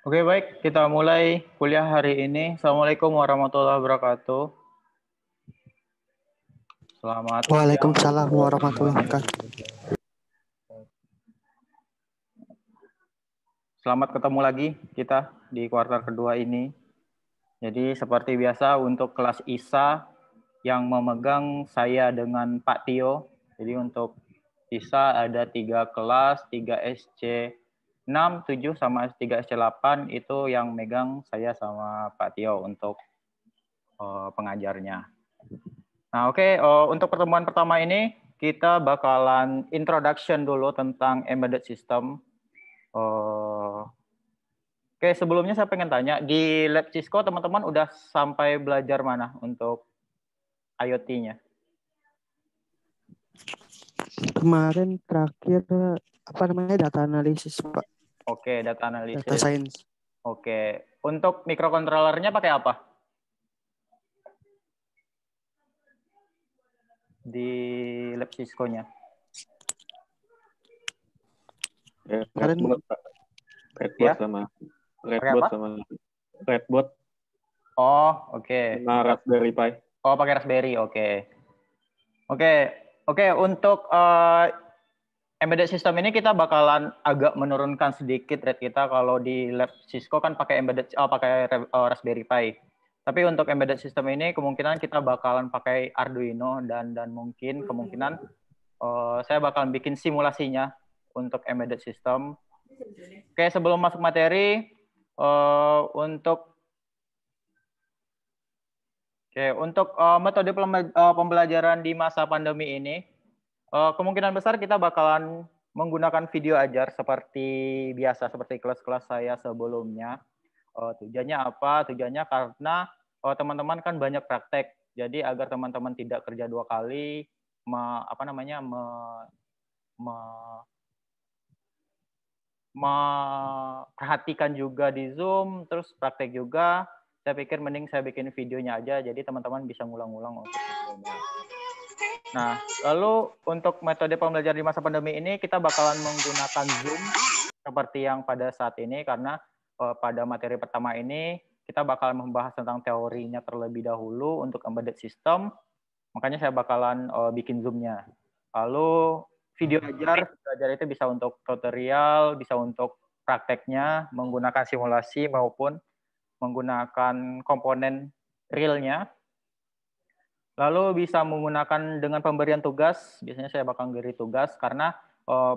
Oke, baik. Kita mulai kuliah hari ini. Assalamualaikum warahmatullahi wabarakatuh. Selamat siang. Waalaikumsalam warahmatullahi wabarakatuh. Selamat ketemu lagi kita di kuartal kedua ini. Jadi seperti biasa untuk kelas ISA yang memegang saya dengan Pak Tio. Jadi untuk ISA ada 3 kelas, 3 SC 6, 7, sama 3 SC 8 itu yang megang saya sama Pak Tio untuk pengajarnya. Nah, oke. Untuk pertemuan pertama ini kita bakalan introduction dulu tentang embedded system. Oke, sebelumnya saya pengen tanya, di lab Cisco teman-teman udah sampai belajar mana untuk IoT-nya? Kemarin terakhir data analisis, Pak. Oke, data analisis. Data science. Oke, untuk microcontrollernya pakai apa? Di lab Cisco-nya. Kemarin Ya? sama Pakai apa? Redbot Oh, oke. sama Raspberry Pi. Oh, pakai Raspberry. Oke. Oke. Untuk embedded system ini kita bakalan agak menurunkan sedikit rate kita. Kalau di lab Cisco kan pakai Raspberry Pi. Tapi untuk embedded system ini kemungkinan kita bakalan pakai Arduino dan kemungkinan saya bakalan bikin simulasinya untuk embedded system. Oke, sebelum masuk materi untuk metode pembelajaran di masa pandemi ini, kemungkinan besar kita bakalan menggunakan video ajar seperti biasa, seperti kelas-kelas saya sebelumnya. Tujuannya apa? Tujuannya karena teman-teman kan banyak praktek, jadi agar teman-teman tidak kerja dua kali, memperhatikan juga di Zoom, terus praktek juga. Saya pikir mending saya bikin videonya aja, jadi teman-teman bisa ngulang-ngulang untuk videonya. Nah, lalu untuk metode pembelajaran di masa pandemi ini, kita bakalan menggunakan Zoom seperti yang pada saat ini, karena pada materi pertama ini, kita bakalan membahas tentang teorinya terlebih dahulu untuk embedded system, makanya saya bakalan bikin Zoom-nya. Lalu video ajar itu bisa untuk tutorial, bisa untuk prakteknya, menggunakan simulasi maupun menggunakan komponen realnya. Lalu bisa menggunakan dengan pemberian tugas, biasanya saya bakal beri tugas karena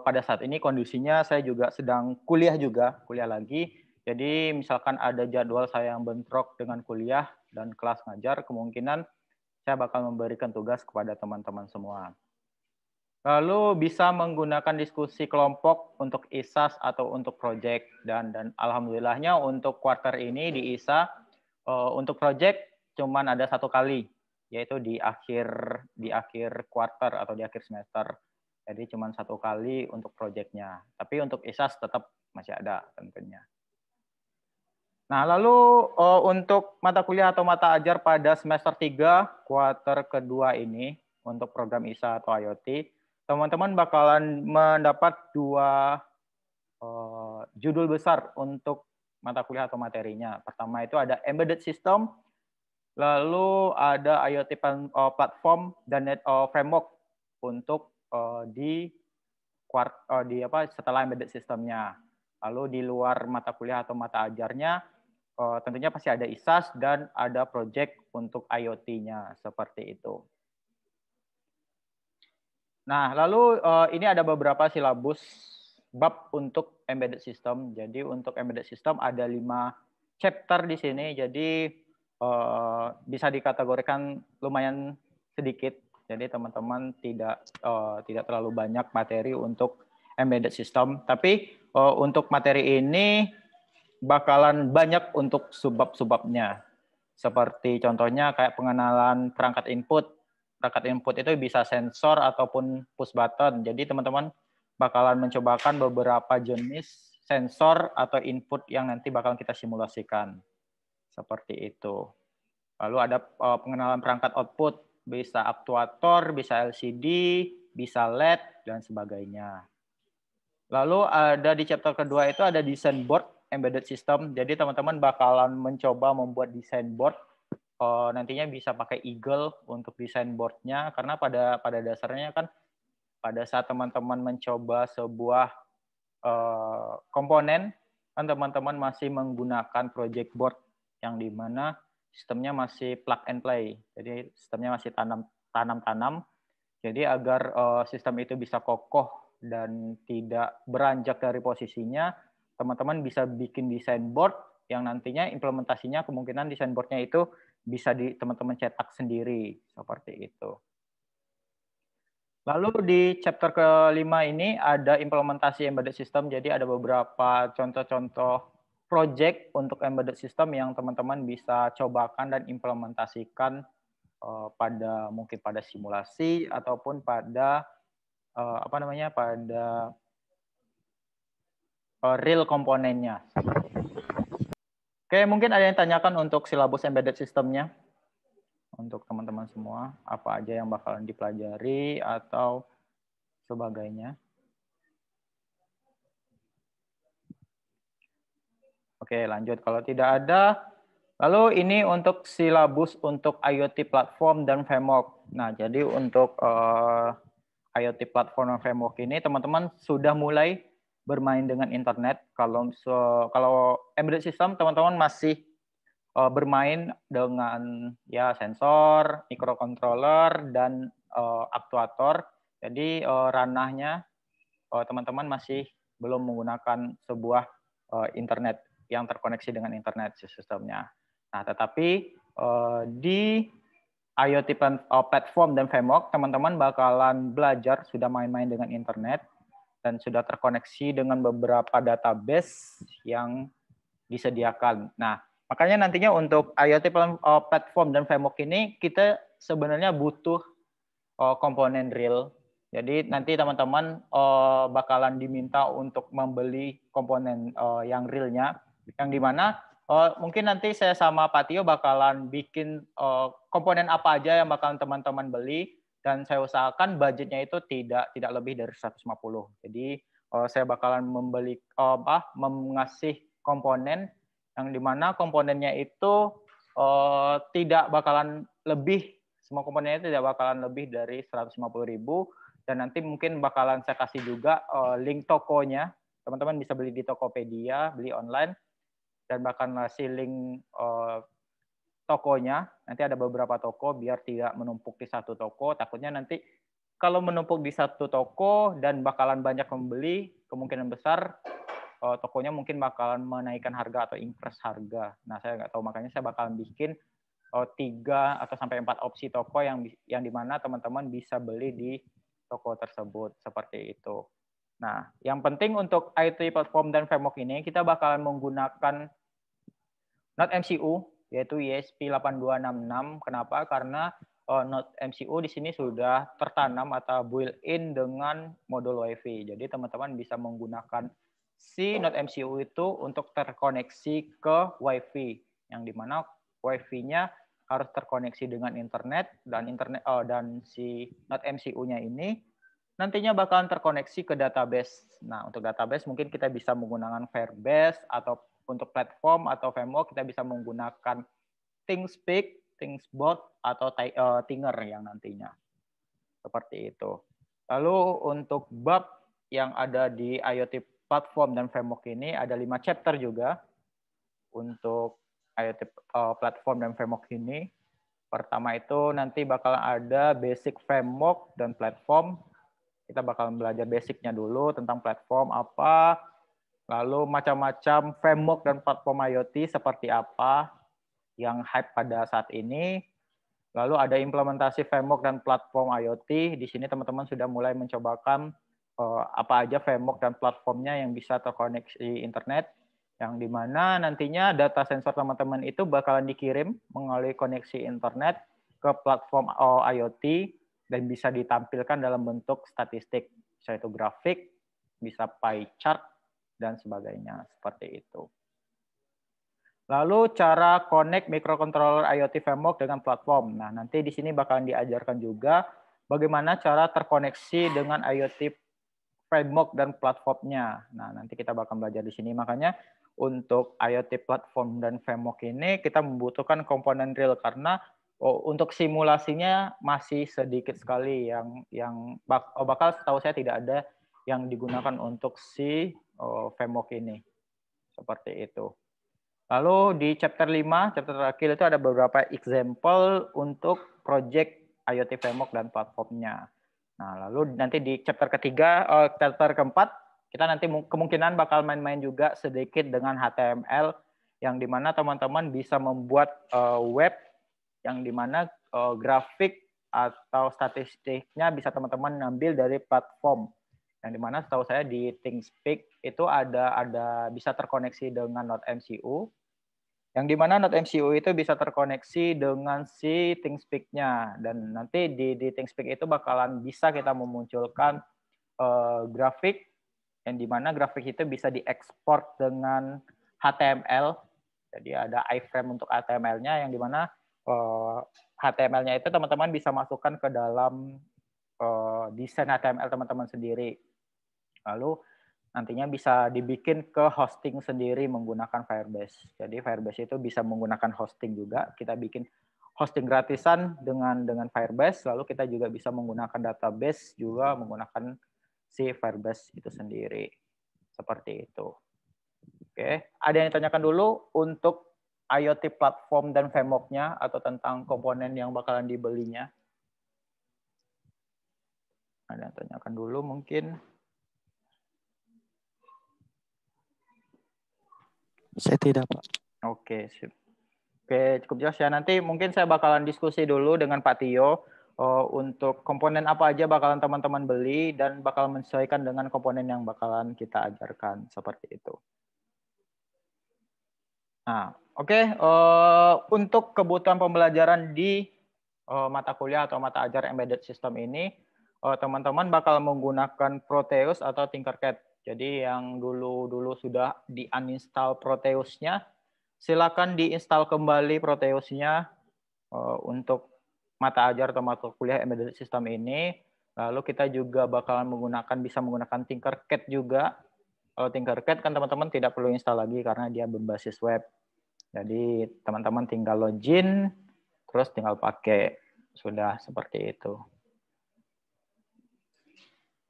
pada saat ini kondisinya saya juga sedang kuliah lagi. Jadi misalkan ada jadwal saya yang bentrok dengan kuliah dan kelas ngajar, kemungkinan saya bakal memberikan tugas kepada teman-teman semua. Lalu bisa menggunakan diskusi kelompok untuk ISAS atau untuk project, dan alhamdulillahnya untuk quarter ini di ISA untuk project cuman ada 1 kali, yaitu di akhir quarter atau di akhir semester. Jadi cuman 1 kali untuk projectnya. Tapi untuk ISAS tetap masih ada tentunya. Nah, lalu untuk mata kuliah atau mata ajar pada semester 3 quarter kedua ini untuk program ISA atau IoT, teman-teman bakalan mendapat 2 judul besar untuk mata kuliah atau materinya. Pertama itu ada embedded system, lalu ada IoT platform dan framework untuk setelah embedded systemnya. Lalu di luar mata kuliah atau mata ajarnya, tentunya pasti ada ISAS dan ada project untuk IoT-nya, seperti itu. Nah, lalu ini ada beberapa silabus bab untuk embedded system. Jadi untuk embedded system ada 5 chapter di sini. Jadi bisa dikategorikan lumayan sedikit. Jadi teman-teman tidak terlalu banyak materi untuk embedded system. Tapi untuk materi ini bakalan banyak untuk subbab-subbabnya. Seperti contohnya kayak pengenalan perangkat input. Perangkat input itu bisa sensor ataupun push button. Jadi teman-teman bakalan mencobakan beberapa jenis sensor atau input yang nanti bakalan kita simulasikan. Seperti itu. Lalu ada pengenalan perangkat output. Bisa aktuator, bisa LCD, bisa LED, dan sebagainya. Lalu ada di chapter kedua itu ada desain board embedded system. Jadi teman-teman bakalan mencoba membuat desain board. Nantinya bisa pakai Eagle untuk desain boardnya, karena pada dasarnya kan pada saat teman-teman mencoba sebuah komponen, kan teman-teman masih menggunakan project board yang dimana sistemnya masih plug and play. Jadi sistemnya masih tanam-tanam. Jadi agar sistem itu bisa kokoh dan tidak beranjak dari posisinya, teman-teman bisa bikin desain board yang nantinya implementasinya kemungkinan desain boardnya itu bisa teman-teman cetak sendiri seperti itu. Lalu di chapter kelima ini ada implementasi embedded system. Jadi ada beberapa contoh-contoh project untuk embedded system yang teman-teman bisa cobakan dan implementasikan mungkin pada simulasi ataupun pada pada real komponennya. Oke, mungkin ada yang tanyakan untuk silabus embedded systemnya untuk teman-teman semua, apa aja yang bakalan dipelajari atau sebagainya. Oke, lanjut. Kalau tidak ada, lalu ini untuk silabus untuk IoT platform dan framework. Nah, jadi untuk IoT platform dan framework ini teman-teman sudah mulai bermain dengan internet. Kalau embedded system teman-teman masih bermain dengan ya sensor, microcontroller dan aktuator. Jadi ranahnya teman-teman masih belum menggunakan sebuah internet yang terkoneksi dengan internet sistemnya. Nah, tetapi di IoT platform dan framework, teman-teman bakalan belajar sudah main-main dengan internet dan sudah terkoneksi dengan beberapa database yang disediakan. Nah, makanya nantinya untuk IoT platform dan framework ini kita sebenarnya butuh komponen real. Jadi nanti teman-teman bakalan diminta untuk membeli komponen yang realnya, yang dimana mungkin nanti saya sama Pak Tio bakalan bikin komponen apa aja yang bakalan teman-teman beli, dan saya usahakan budgetnya itu tidak lebih dari 150. Jadi saya bakalan mengasih komponen yang dimana komponennya itu tidak bakalan lebih, semua komponennya tidak bakalan lebih dari 150.000, dan nanti mungkin bakalan saya kasih juga link tokonya. Teman-teman bisa beli di Tokopedia, beli online, dan bahkan ngasih link tokonya. Nanti ada beberapa toko biar tidak menumpuk di satu toko. Takutnya nanti kalau menumpuk di satu toko dan bakalan banyak membeli, kemungkinan besar tokonya mungkin bakalan menaikkan harga atau increase harga. Nah, saya nggak tahu, makanya saya bakalan bikin 3 atau sampai 4 opsi toko yang dimana teman-teman bisa beli di toko tersebut seperti itu. Nah, yang penting untuk IoT platform dan framework ini kita bakalan menggunakan Node MCU yaitu ESP8266. Kenapa? Karena Node MCU di sini sudah tertanam atau built-in dengan modul WiFi. Jadi teman-teman bisa menggunakan si Node MCU itu untuk terkoneksi ke WiFi, yang dimana WiFi-nya harus terkoneksi dengan internet, dan si Node MCU-nya ini nantinya bakalan terkoneksi ke database. Nah, untuk database mungkin kita bisa menggunakan Firebase, atau untuk platform atau framework kita bisa menggunakan ThingSpeak, ThingsBot, atau Tinger yang nantinya. Seperti itu. Lalu untuk bab yang ada di IoT platform dan framework ini ada 5 chapter juga untuk IoT platform dan framework ini. Pertama itu nanti bakal ada basic framework dan platform. Kita bakal belajar basicnya dulu tentang platform apa, lalu macam-macam framework dan platform IoT seperti apa yang hype pada saat ini. Lalu ada implementasi framework dan platform IoT. Di sini teman-teman sudah mulai mencobakan apa aja framework dan platformnya yang bisa terkoneksi internet, yang dimana nantinya data sensor teman-teman itu bakalan dikirim melalui koneksi internet ke platform IoT dan bisa ditampilkan dalam bentuk statistik, bisa itu grafik, bisa pie chart, dan sebagainya, seperti itu. Lalu cara connect microcontroller IoT framework dengan platform. Nah, nanti di sini bakalan diajarkan juga bagaimana cara terkoneksi dengan IoT framework dan platformnya. Nah, nanti kita bakal belajar di sini. Makanya untuk IoT platform dan framework ini kita membutuhkan komponen real karena untuk simulasinya masih sedikit sekali yang bakal setahu saya tidak ada yang digunakan untuk si framework ini. Seperti itu. Lalu di chapter 5, chapter terakhir itu ada beberapa example untuk project IoT framework dan platformnya. Nah, lalu nanti di chapter ketiga, chapter keempat, kita nanti kemungkinan bakal main-main juga sedikit dengan HTML, yang dimana teman-teman bisa membuat web, yang dimana grafik atau statistiknya bisa teman-teman ngambil dari platform. Yang dimana setahu saya di ThinkSpeak itu ada bisa terkoneksi dengan NodeMCU, yang dimana NodeMCU itu bisa terkoneksi dengan si ThinkSpeak-nya, dan nanti di ThinkSpeak itu bakalan bisa kita memunculkan grafik, yang dimana grafik itu bisa diekspor dengan HTML. Jadi ada iframe untuk HTML-nya, yang dimana HTML-nya itu teman-teman bisa masukkan ke dalam desain HTML teman-teman sendiri. Lalu nantinya bisa dibikin ke hosting sendiri menggunakan Firebase. Jadi Firebase itu bisa menggunakan hosting juga. Kita bikin hosting gratisan dengan Firebase, lalu kita juga bisa menggunakan database juga menggunakan si Firebase itu sendiri. Seperti itu. Oke, ada yang ditanyakan dulu untuk IoT platform dan framework-nya atau tentang komponen yang bakalan dibelinya? Ada yang tanyakan dulu mungkin? Saya tidak, Pak. Oke, sip. Oke, cukup jelas ya. Nanti mungkin saya bakalan diskusi dulu dengan Pak Tio untuk komponen apa aja bakalan teman-teman beli dan bakal menyesuaikan dengan komponen yang bakalan kita ajarkan, seperti itu. Nah, oke. Untuk kebutuhan pembelajaran di mata kuliah atau mata ajar embedded system ini, teman-teman bakal menggunakan Proteus atau Tinkercad. Jadi yang dulu sudah di-uninstall Proteus-nya, silakan diinstal kembali Proteus-nya untuk mata ajar atau mata kuliah embedded system ini. Lalu kita juga bakalan bisa menggunakan Tinkercad juga. Kalau Tinkercad kan teman-teman tidak perlu install lagi karena dia berbasis web. Jadi teman-teman tinggal login, terus tinggal pakai. Sudah seperti itu.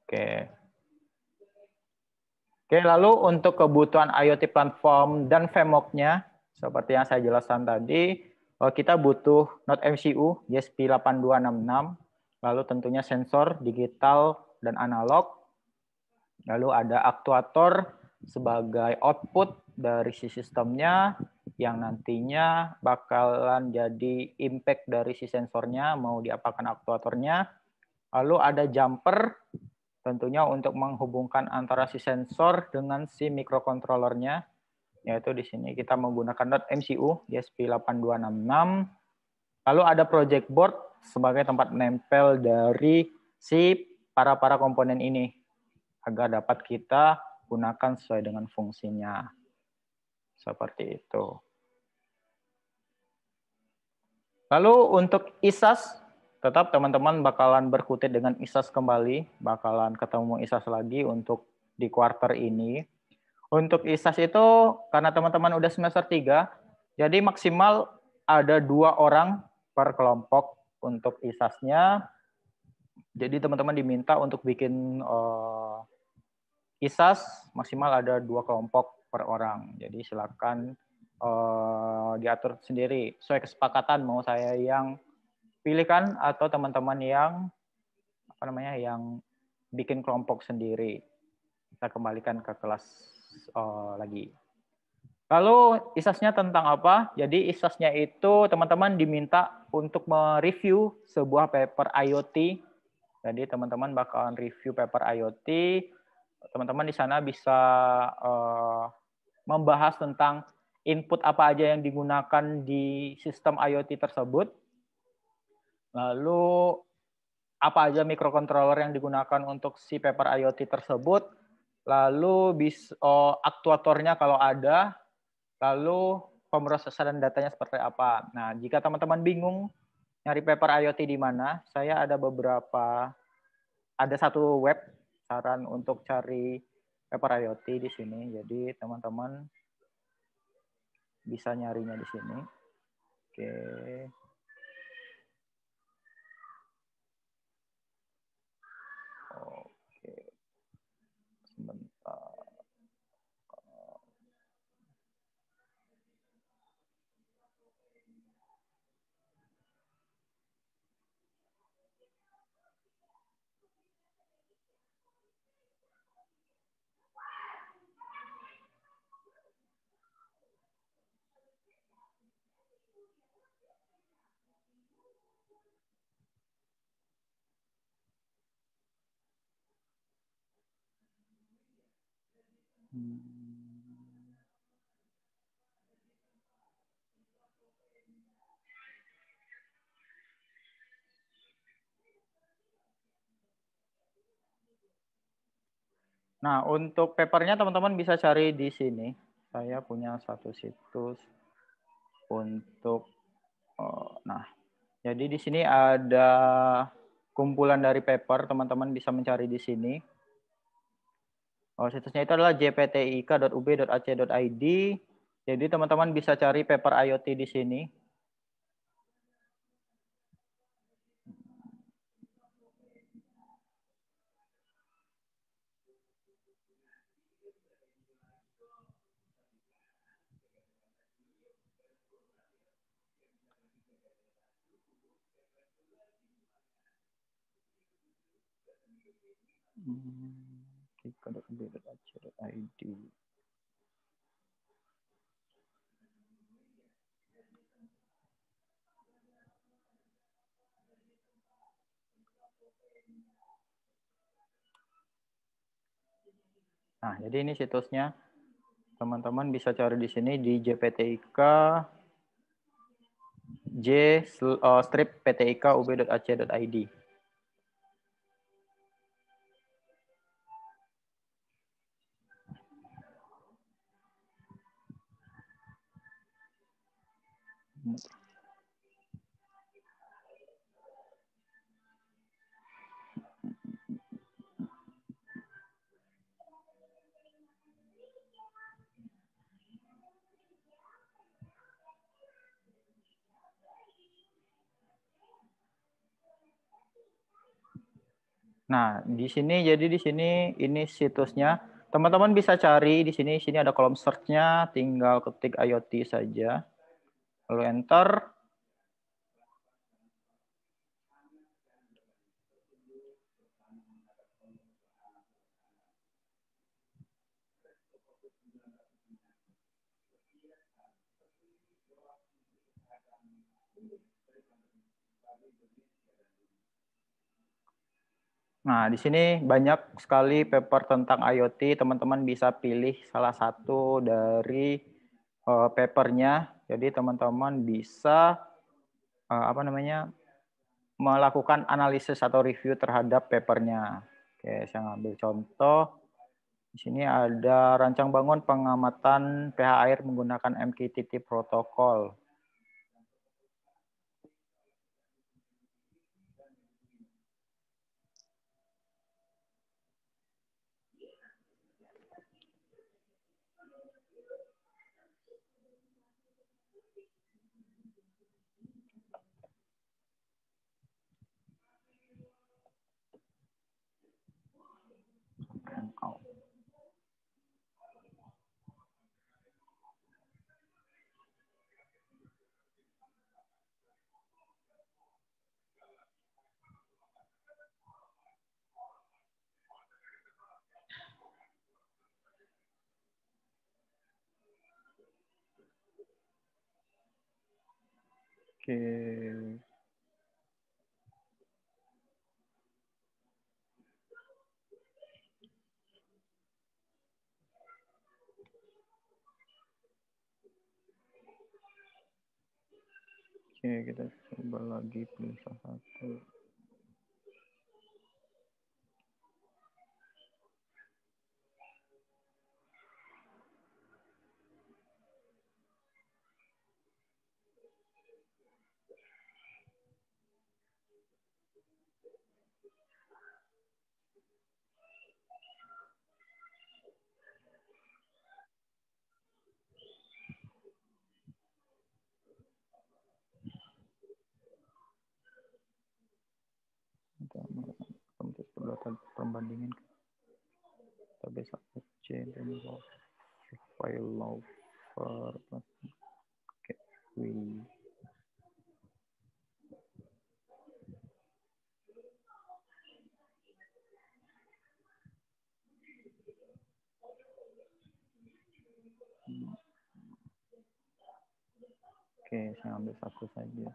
Oke. Oke, lalu untuk kebutuhan IoT platform dan framework-nya, seperti yang saya jelaskan tadi, kita butuh NodeMCU JSP8266, lalu tentunya sensor digital dan analog, lalu ada aktuator sebagai output dari si sistemnya, yang nantinya bakalan jadi impact dari si sensornya, mau diapakan aktuatornya, lalu ada jumper, tentunya untuk menghubungkan antara si sensor dengan si microcontrollernya, yaitu di sini kita menggunakan NodeMCU JSP8266. Lalu ada project board sebagai tempat menempel dari si para komponen ini agar dapat kita gunakan sesuai dengan fungsinya. Seperti itu. Lalu untuk ISAS, tetap teman-teman bakalan berkutit dengan ISAS kembali, bakalan ketemu ISAS lagi untuk di quarter ini. Untuk ISAS itu karena teman-teman udah semester 3, jadi maksimal ada 2 orang per kelompok untuk ISAS-nya. Jadi teman-teman diminta untuk bikin ISAS maksimal ada 2 kelompok per orang. Jadi silakan diatur sendiri sesuai kesepakatan, mau saya yang pilihkan atau teman-teman yang yang bikin kelompok sendiri. Kita kembalikan ke kelas lagi. Lalu ISAS-nya tentang apa? Jadi ISAS-nya itu teman-teman diminta untuk mereview sebuah paper IoT. Jadi teman-teman bakalan review paper IoT. Teman-teman di sana bisa membahas tentang input apa aja yang digunakan di sistem IoT tersebut. Lalu apa aja microcontroller yang digunakan untuk si paper IoT tersebut. Lalu aktuatornya kalau ada. Lalu pemrosesan datanya seperti apa. Nah, jika teman-teman bingung nyari paper IoT di mana, saya ada satu web saran untuk cari paper IoT di sini. Jadi teman-teman bisa nyarinya di sini. Oke. Oke. Sebentar. Nah, untuk papernya teman-teman bisa cari di sini. Saya punya satu situs untuk nah, jadi di sini ada kumpulan dari paper, teman-teman bisa mencari di sini. Situsnya itu adalah jptik.ub.ac.id. Jadi teman-teman bisa cari paper IoT di sini. jptik.ub.ac.id. Nah, jadi ini situsnya. Teman-teman bisa cari di sini di jptik j-ptik ub.ac.id. Nah, di sini jadi di sini ini situsnya. Teman-teman bisa cari di sini. Sini ada kolom search-nya, tinggal ketik IoT saja. Lalu enter. Nah, di sini banyak sekali paper tentang IoT. Teman-teman bisa pilih salah satu dari papernya. Jadi teman-teman bisa melakukan analisis atau review terhadap papernya. Oke, saya ngambil contoh. Di sini ada rancang bangun pengamatan pH air menggunakan MQTT protokol. Oke. Oke, kita coba lagi pilih salah satu. perbandingan database chain file lover gateway. Oke, saya ambil satu saja.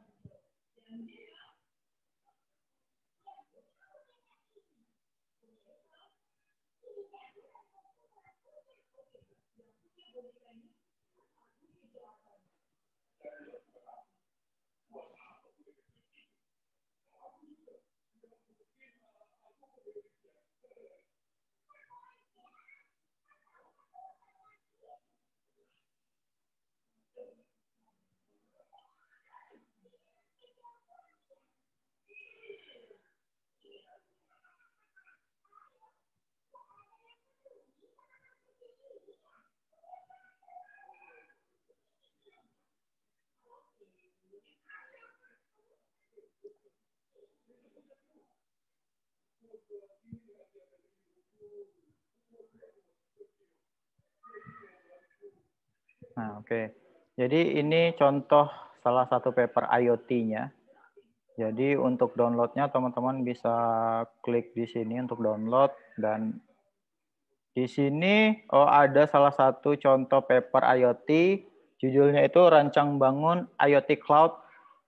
Nah, oke. Jadi ini contoh salah satu paper IoT-nya. Jadi untuk downloadnya teman-teman bisa klik di sini untuk download, dan di sini ada salah satu contoh paper IoT, judulnya itu Rancang Bangun IoT Cloud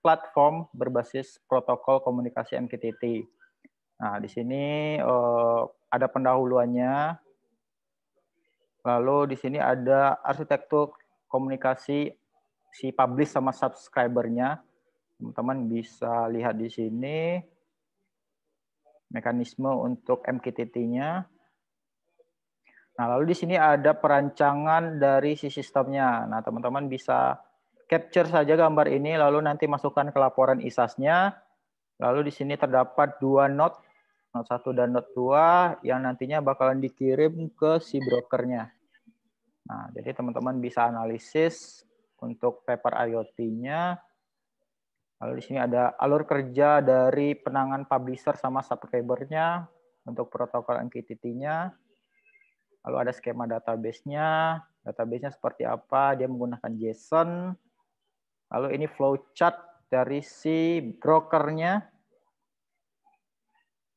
Platform berbasis protokol komunikasi MQTT. Nah, di sini ada pendahuluannya. Lalu di sini ada arsitektur komunikasi si publish sama subscriber-nya. Teman-teman bisa lihat di sini mekanisme untuk MQTT-nya. Nah, lalu di sini ada perancangan dari si sistemnya. Nah, teman-teman bisa capture saja gambar ini, lalu nanti masukkan ke laporan ISAS-nya. Lalu di sini terdapat 2 node, node 1 dan node 2, yang nantinya bakalan dikirim ke si brokernya. Nah, jadi teman-teman bisa analisis untuk paper IoT-nya. Lalu di sini ada alur kerja dari penangan publisher sama subscriber-nya untuk protokol MQTT-nya. Lalu ada skema database-nya. Database-nya seperti apa? Dia menggunakan JSON. Lalu ini flowchart dari si broker-nya.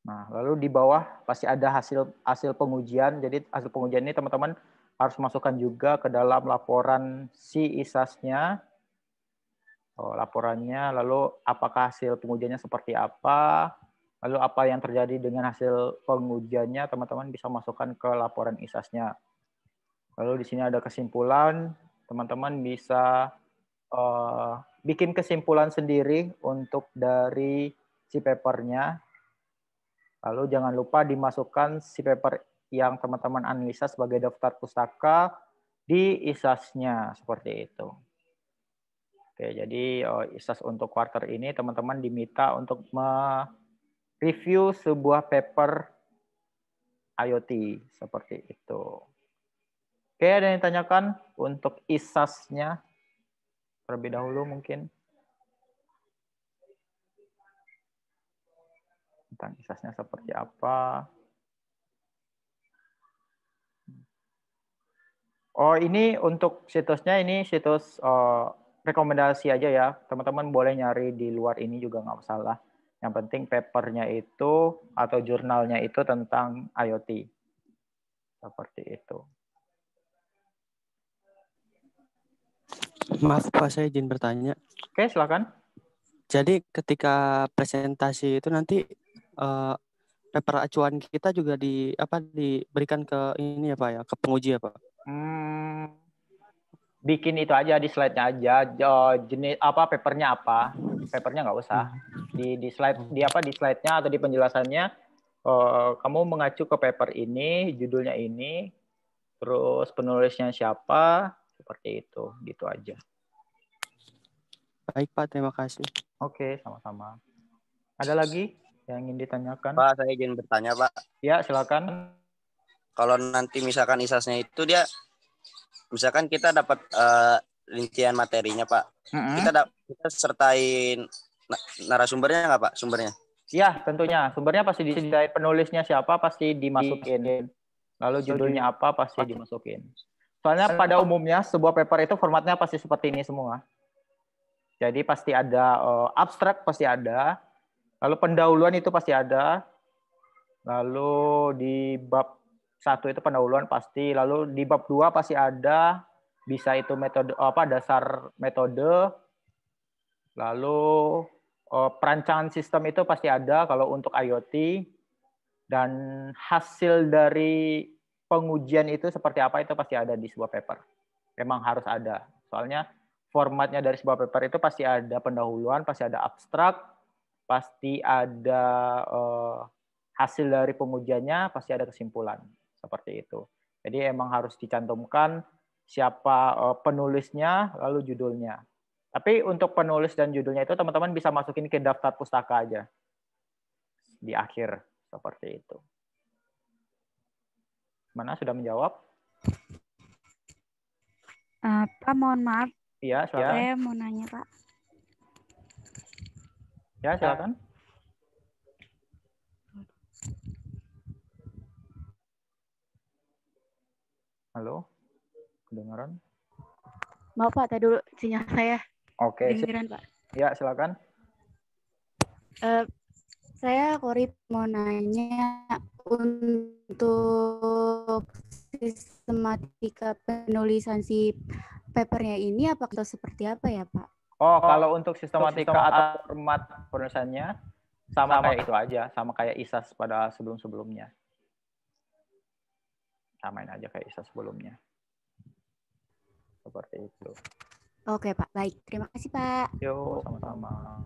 Nah, lalu di bawah pasti ada hasil pengujian. Jadi hasil pengujian ini teman-teman harus masukkan juga ke dalam laporan si ISAS-nya. Laporannya, lalu apakah hasil pengujiannya seperti apa, lalu apa yang terjadi dengan hasil pengujiannya, teman-teman bisa masukkan ke laporan ISAS-nya. Lalu di sini ada kesimpulan, teman-teman bisa bikin kesimpulan sendiri untuk dari si papernya. Lalu jangan lupa dimasukkan si paper yang teman-teman analisa sebagai daftar pustaka di ISAS-nya, seperti itu. Oke, jadi ISAS untuk quarter ini teman-teman diminta untuk mereview sebuah paper IoT seperti itu. Oke, ada yang ditanyakan untuk ISAS-nya terlebih dahulu mungkin? Tentang ISAS-nya seperti apa? Oh, ini untuk situsnya, ini situs rekomendasi aja ya. Teman-teman boleh nyari di luar ini juga nggak masalah. Yang penting papernya itu atau jurnalnya itu tentang IoT. Seperti itu. Maaf Pak, saya izin bertanya. Oke, silakan. Jadi ketika presentasi itu nanti paper acuan kita juga diberikan ke ini ya Pak ya, ke penguji ya Pak? Bikin itu aja di slide-nya aja. Jenis apa, papernya apa? Papernya nggak usah. Di slide, di slide-nya atau di penjelasannya kamu mengacu ke paper ini, judulnya ini, terus penulisnya siapa, seperti itu, gitu aja. Baik Pak, terima kasih. Oke, sama-sama. Ada lagi yang ingin ditanyakan? Pak, saya izin bertanya Pak. Ya, silakan. Kalau nanti misalkan ISAS-nya itu dia, misalkan kita dapat rincian materinya Pak, kita sertain narasumbernya nggak Pak, sumbernya? Iya, tentunya. Sumbernya pasti disediain, penulisnya siapa pasti dimasukin. Lalu judulnya apa pasti dimasukin. Soalnya pada umumnya sebuah paper itu formatnya pasti seperti ini semua. Jadi pasti ada abstrak pasti ada. Lalu pendahuluan itu pasti ada. Lalu di bab 1 itu pendahuluan pasti. Lalu di bab 2 pasti ada. Bisa itu metode dasar metode. Lalu perancangan sistem itu pasti ada kalau untuk IoT. Dan hasil dari pengujian itu seperti apa itu pasti ada di sebuah paper. Memang harus ada. Soalnya formatnya dari sebuah paper itu pasti ada pendahuluan, pasti ada abstrak, pasti ada hasil dari pengujiannya, pasti ada kesimpulan. Seperti itu. Jadi emang harus dicantumkan siapa penulisnya, lalu judulnya. Tapi untuk penulis dan judulnya itu teman-teman bisa masukin ke daftar pustaka aja. Di akhir. Seperti itu. Mana sudah menjawab? Pak, mohon maaf. Iya, silakan. Saya mau nanya, Pak. Ya, silakan. Halo, kedengaran? Maaf, Pak, tadi dulu sinyal saya. Oke. Kedengeran, Pak. Ya, silakan. Saya Korip mau nanya untuk sistematika penulisan si papernya ini apakah seperti apa ya, Pak? Oh, kalau untuk sistematika atau format penulisannya sama kayak itu aja, sama kayak ISAS pada sebelum-sebelumnya. Samain aja kayak ISAS sebelumnya. Seperti itu. Oke, Pak. Baik. Terima kasih, Pak. Yo, sama-sama.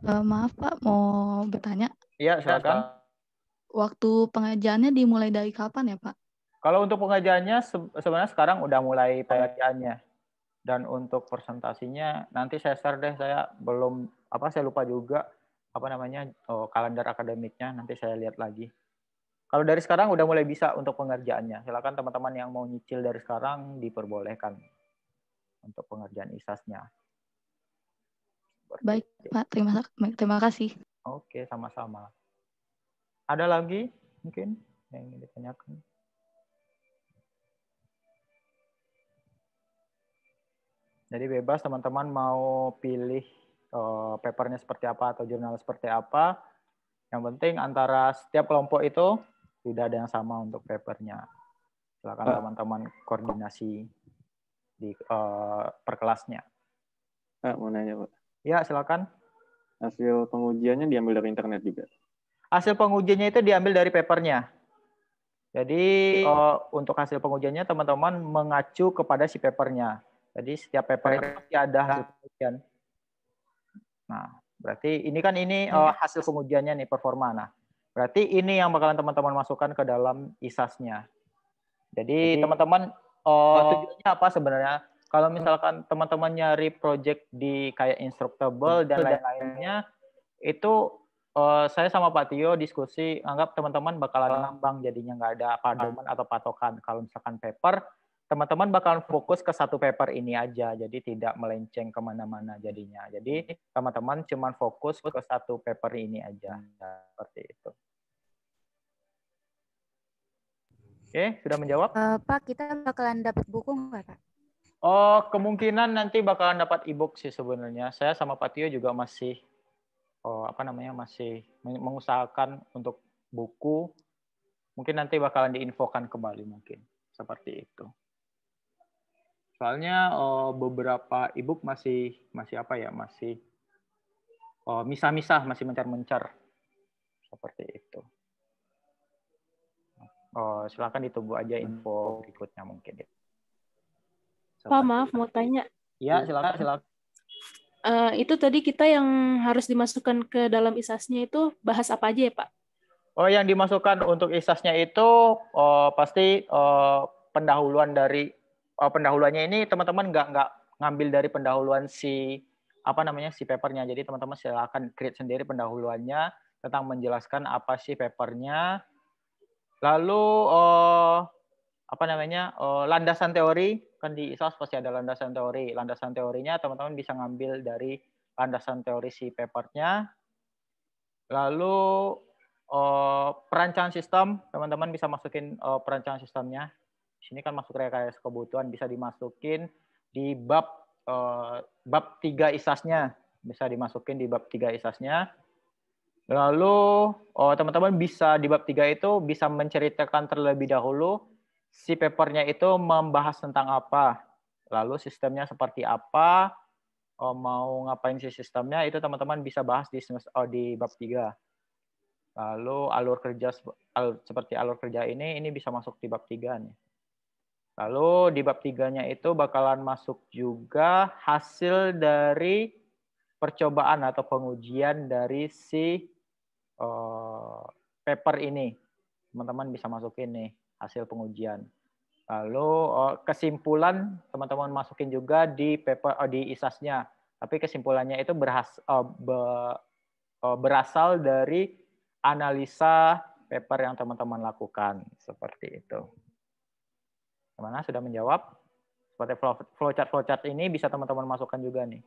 Maaf Pak, mau bertanya. Iya, silakan. Waktu pengajaannya dimulai dari kapan ya Pak? Kalau untuk pengajaannya sebenarnya sekarang udah mulai pengajaannya. Dan untuk presentasinya nanti saya share deh, saya lupa juga kalender akademiknya, nanti saya lihat lagi. Kalau dari sekarang udah mulai bisa untuk pengerjaannya. Silakan teman-teman yang mau nyicil dari sekarang diperbolehkan untuk pengerjaan ISAS-nya. Baik Pak, terima kasih. Oke, sama-sama. Ada lagi mungkin yang ingin ditanyakan? Jadi bebas teman-teman mau pilih papernya seperti apa atau jurnal seperti apa. Yang penting antara setiap kelompok itu tidak ada yang sama untuk papernya. Silakan teman-teman koordinasi di per kelasnya. Mau nanya, Pak. Ya, silakan. Hasil pengujiannya diambil dari internet juga? Hasil pengujiannya itu diambil dari papernya. Jadi untuk hasil pengujiannya teman-teman mengacu kepada si papernya. Jadi setiap paper itu pasti ada hasil pengujian. Nah, berarti ini hasil pengujiannya nih, performa. Nah, berarti ini yang bakalan teman-teman masukkan ke dalam ISAS-nya. Jadi teman-teman tujuannya apa sebenarnya? Kalau misalkan teman-teman nyari project di kayak Instructable dan lain-lainnya, itu saya sama Pak Tio diskusi, anggap teman-teman bakalan ngambang jadinya, nggak ada pedoman atau patokan. Kalau misalkan paper, teman-teman bakalan fokus ke satu paper ini aja, jadi tidak melenceng kemana-mana jadinya. Jadi teman-teman cuma fokus ke satu paper ini aja, seperti itu. Oke, sudah menjawab? Pak, kita bakalan dapat buku nggak, Pak? Oh, kemungkinan nanti bakalan dapat e-book sih sebenarnya. Saya sama Pak Tio juga masih masih mengusahakan untuk buku. Mungkin nanti bakalan diinfokan kembali mungkin seperti itu. Soalnya beberapa e-book masih misah-misah, masih mencar-mencar seperti itu. Silakan ditunggu aja info berikutnya mungkin. Pak, maaf mau tanya. Iya, silakan. Itu tadi kita yang harus dimasukkan ke dalam ISAS-nya itu bahas apa aja ya, Pak? Oh, yang dimasukkan untuk ISAS-nya itu pasti pendahuluannya ini teman-teman nggak ngambil dari pendahuluan si papernya. Jadi teman-teman silakan create sendiri pendahuluannya tentang menjelaskan apa sih papernya. Lalu landasan teori, kan di ISAS pasti ada landasan teori. Landasan teorinya teman-teman bisa ngambil dari landasan teori si papernya. Lalu perancangan sistem, teman-teman bisa masukin perancangan sistemnya. Di sini kan masuk rekayasa kebutuhan, bisa dimasukin di bab 3 ISAS-nya. Bisa dimasukin di bab 3 ISAS-nya. Lalu teman-teman bisa di bab 3 itu bisa menceritakan terlebih dahulu si papernya itu membahas tentang apa. Lalu sistemnya seperti apa, mau ngapain sih sistemnya, itu teman-teman bisa bahas di bab 3. Lalu seperti alur kerja ini bisa masuk di bab 3 nih. Lalu di bab 3-nya itu bakalan masuk juga hasil dari percobaan atau pengujian dari si paper ini. Teman-teman bisa masukin nih hasil pengujian. Lalu kesimpulan teman-teman masukin juga di paper di ISAS-nya. Tapi kesimpulannya itu berasal dari analisa paper yang teman-teman lakukan. Seperti itu. Gimana? Sudah menjawab? Seperti flowchart ini bisa teman-teman masukkan juga nih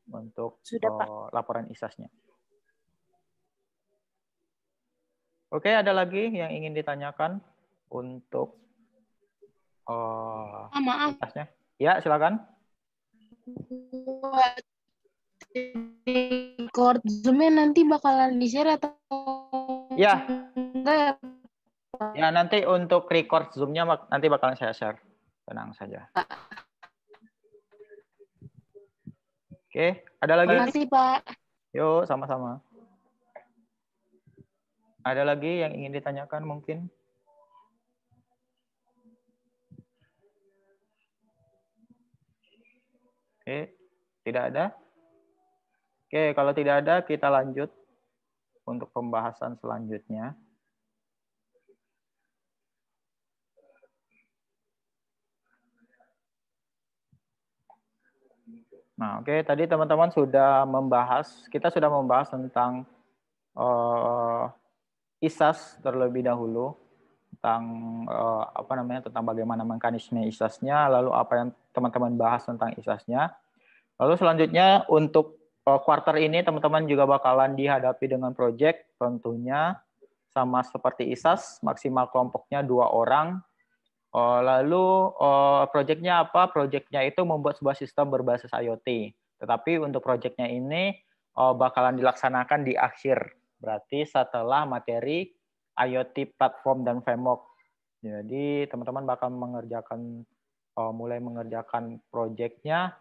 untuk Sudah, Pak. laporan ISAS-nya. Oke, ada lagi yang ingin ditanyakan untuk Maaf, ISAS-nya? Ya, silakan. buat record Zoom-nya nanti bakalan di-share atau Ya. enggak ya? Ya, nanti untuk record Zoom-nya nanti bakalan saya share. Tenang saja. Oke, ada lagi? Terima kasih, Pak. Yuk, sama-sama. Ada lagi yang ingin ditanyakan mungkin? Oke, tidak ada? Oke, kalau tidak ada, kita lanjut untuk pembahasan selanjutnya. Nah, oke, tadi teman-teman kita sudah membahas tentang ISAS terlebih dahulu, tentang tentang bagaimana mekanisme ISAS-nya, lalu apa yang teman-teman bahas tentang ISAS-nya. Lalu selanjutnya untuk quarter ini teman-teman juga bakalan dihadapi dengan project, tentunya sama seperti ISAS, maksimal kelompoknya 2 orang. Lalu project-nya apa? Project-nya itu membuat sebuah sistem berbasis IoT. Tetapi untuk project-nya ini bakalan dilaksanakan di akhir. Berarti setelah materi IoT platform dan framework. Jadi teman-teman bakal mulai mengerjakan project-nya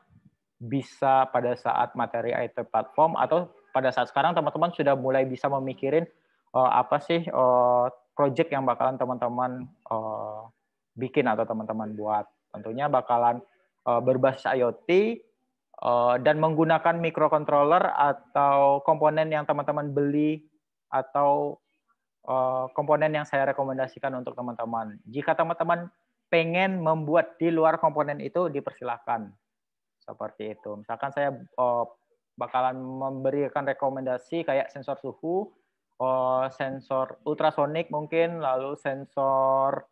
bisa pada saat materi IoT platform atau pada saat sekarang teman-teman sudah mulai bisa memikirin apa sih project yang bakalan teman-teman bikin atau teman-teman buat. Tentunya bakalan berbasis IoT dan menggunakan microcontroller atau komponen yang teman-teman beli atau komponen yang saya rekomendasikan untuk teman-teman. Jika teman-teman pengen membuat di luar komponen itu, dipersilahkan. Seperti itu. Misalkan saya bakalan memberikan rekomendasi kayak sensor suhu, sensor ultrasonik mungkin, lalu sensor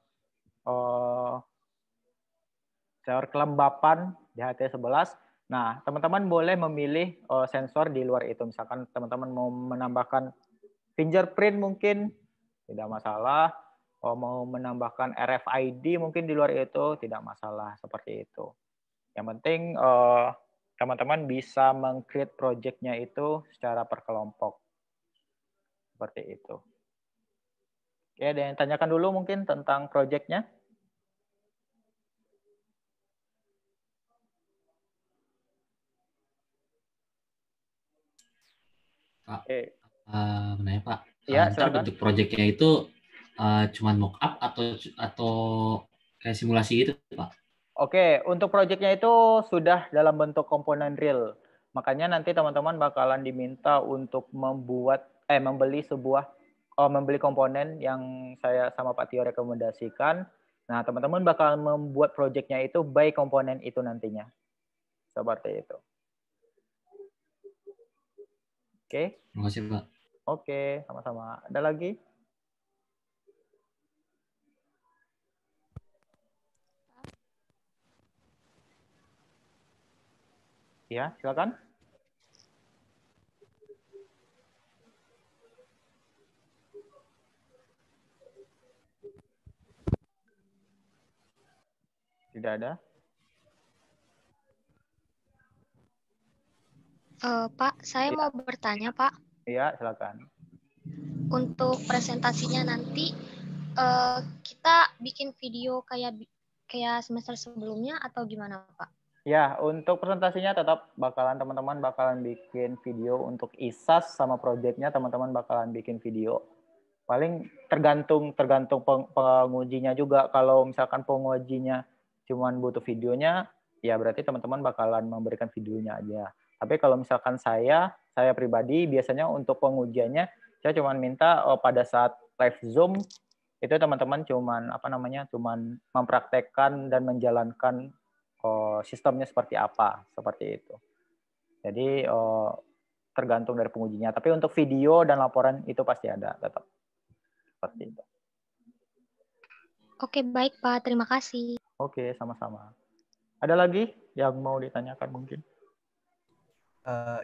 kelembapan di HT11. Nah, teman-teman boleh memilih sensor di luar itu. Misalkan teman-teman mau menambahkan fingerprint mungkin, tidak masalah. Mau menambahkan RFID mungkin di luar itu, tidak masalah. Seperti itu. Yang penting teman-teman bisa meng-create project-nya itu secara per kelompok. Seperti itu. Oke, ada yang tanyakan dulu mungkin tentang project-nya? Pak, Oke. menanya Pak, Ya, ntar silakan. bentuk proyeknya itu cuman mock up atau kayak simulasi gitu Pak? Oke, untuk proyeknya itu sudah dalam bentuk komponen real. Makanya nanti teman-teman bakalan diminta untuk membeli komponen yang saya sama Pak Tio rekomendasikan. Nah, teman-teman bakal membuat proyeknya itu by komponen itu nantinya. Seperti itu. Oke. Terima kasih Pak. Oke, sama-sama. Ada lagi? Ya, silakan. Tidak ada? Pak, saya Iya. mau bertanya, Pak. Iya, silakan. Untuk presentasinya nanti kita bikin video kayak semester sebelumnya atau gimana, Pak? Ya, untuk presentasinya tetap teman-teman bakalan bikin video untuk ISAS sama proyeknya teman-teman bakalan bikin video. Paling tergantung pengujinya juga. Kalau misalkan pengujinya cuman butuh videonya, ya berarti teman-teman bakalan memberikan videonya aja. Tapi kalau misalkan saya pribadi biasanya untuk pengujiannya saya cuman minta pada saat live Zoom itu teman-teman cuman cuman mempraktekkan dan menjalankan sistemnya seperti apa, seperti itu. Jadi tergantung dari pengujinya. Tapi untuk video dan laporan itu pasti ada tetap. Seperti itu. Oke, baik Pak. Terima kasih. Oke, sama-sama. Ada lagi yang mau ditanyakan mungkin?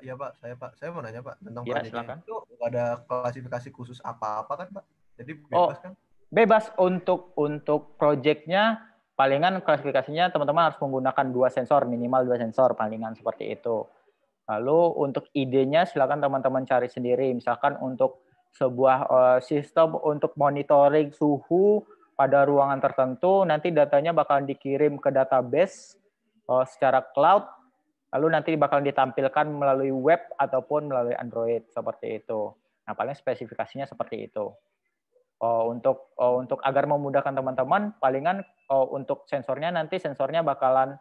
Ya Pak, saya mau nanya Pak tentang Ya, proyeknya silakan. itu ada klasifikasi khusus apa-apa kan Pak? Jadi bebas kan? Bebas untuk proyeknya palingan klasifikasinya teman-teman harus menggunakan 2 sensor, minimal 2 sensor palingan seperti itu. Lalu untuk idenya silakan teman-teman cari sendiri. Misalkan untuk sebuah sistem untuk monitoring suhu pada ruangan tertentu, nanti datanya bakal dikirim ke database secara cloud, lalu nanti bakal ditampilkan melalui web ataupun melalui Android seperti itu. Nah, paling spesifikasinya seperti itu. Untuk agar memudahkan teman-teman, palingan untuk sensornya nanti sensornya bakalan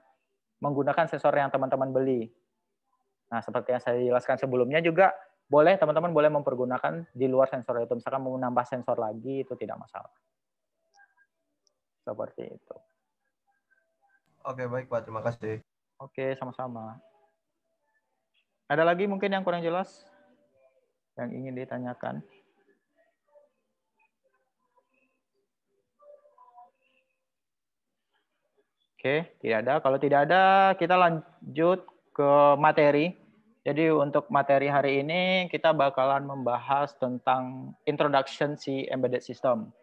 menggunakan sensor yang teman-teman beli. Nah, seperti yang saya jelaskan sebelumnya juga, teman-teman boleh mempergunakan di luar sensor itu. Misalkan mau menambah sensor lagi, itu tidak masalah. Seperti itu. Oke, baik Pak. Terima kasih. Oke, sama-sama. Ada lagi mungkin yang kurang jelas? Yang ingin ditanyakan? Oke, tidak ada. Kalau tidak ada, kita lanjut ke materi. Jadi untuk materi hari ini kita bakalan membahas tentang introduction si embedded system.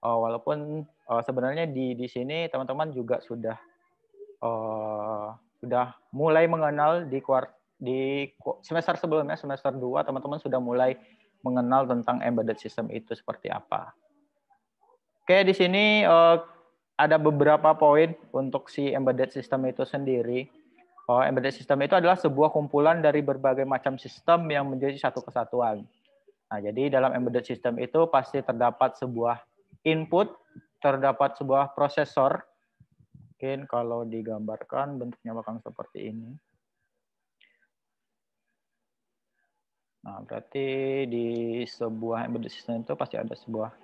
Walaupun sebenarnya di sini teman-teman juga sudah mulai mengenal di semester sebelumnya, semester 2, teman-teman sudah mulai mengenal tentang embedded system itu seperti apa. Oke, di sini ada beberapa poin untuk si embedded system itu sendiri. Embedded system itu adalah sebuah kumpulan dari berbagai macam sistem yang menjadi satu kesatuan. Nah, jadi dalam embedded system itu pasti terdapat sebuah input, terdapat sebuah prosesor. Mungkin kalau digambarkan bentuknya bakal seperti ini. Nah, berarti di sebuah embedded system itu pasti ada sebuah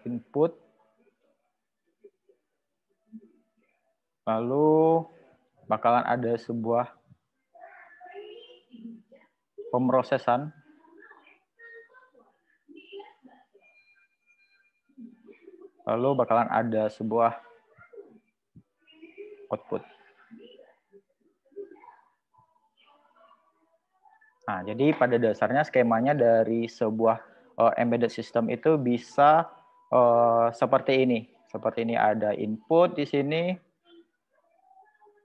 input, lalu bakalan ada sebuah pemrosesan, lalu bakalan ada sebuah output. Nah, jadi pada dasarnya skemanya dari sebuah embedded system itu bisa seperti ini. Seperti ini ada input di sini.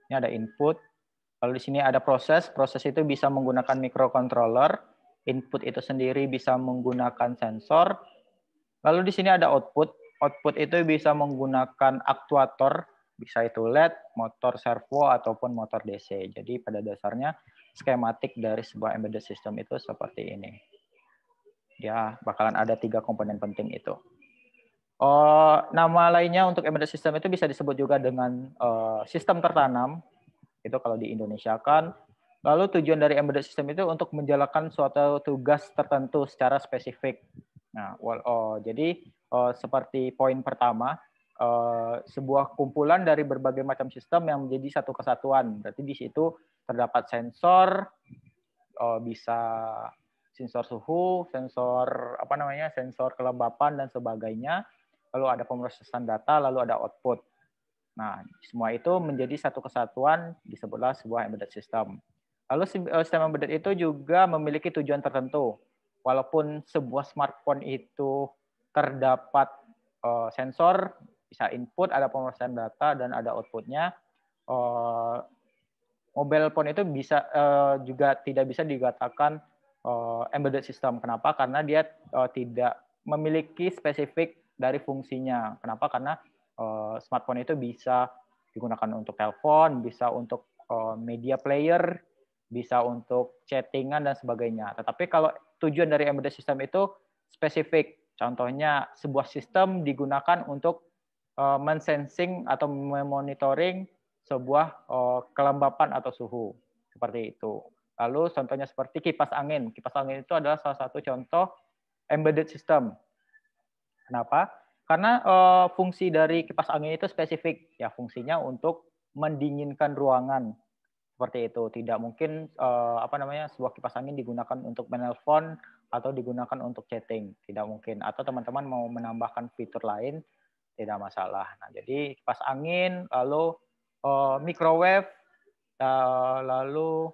Ini ada input. Lalu di sini ada proses. Proses itu bisa menggunakan microcontroller. Input itu sendiri bisa menggunakan sensor. Lalu di sini ada output. Output itu bisa menggunakan aktuator. Bisa itu LED, motor servo, ataupun motor DC. Jadi pada dasarnya skematik dari sebuah embedded system itu seperti ini. Ya, bakalan ada 3 komponen penting itu. Nama lainnya untuk embedded system itu bisa disebut juga dengan sistem tertanam. Itu kalau di Indonesia kan. Lalu tujuan dari embedded system itu untuk menjalankan suatu tugas tertentu secara spesifik. Nah, jadi seperti poin pertama, sebuah kumpulan dari berbagai macam sistem yang menjadi satu kesatuan. Berarti di situ terdapat sensor, bisa sensor suhu, sensor sensor kelembapan dan sebagainya. Lalu ada pemrosesan data, lalu ada output. Nah, semua itu menjadi satu kesatuan, disebutlah sebuah embedded system. Lalu sistem embedded itu juga memiliki tujuan tertentu. Walaupun sebuah smartphone itu terdapat sensor, bisa input, ada pemrosesan data, dan ada outputnya, mobile phone itu bisa juga tidak bisa dikatakan embedded system. Kenapa? Karena dia tidak memiliki spesifik dari fungsinya. Kenapa? Karena smartphone itu bisa digunakan untuk telepon, bisa untuk media player, bisa untuk chattingan dan sebagainya. Tetapi kalau tujuan dari embedded system itu spesifik. Contohnya sebuah sistem digunakan untuk mensensing atau memonitoring sebuah kelembapan atau suhu. Seperti itu. Lalu contohnya seperti kipas angin. Kipas angin itu adalah salah satu contoh embedded system. Kenapa? Karena fungsi dari kipas angin itu spesifik. Ya, fungsinya untuk mendinginkan ruangan. Seperti itu. Tidak mungkin sebuah kipas angin digunakan untuk menelpon atau digunakan untuk chatting. Tidak mungkin. Atau teman-teman mau menambahkan fitur lain, tidak masalah. Nah, jadi kipas angin, lalu microwave, lalu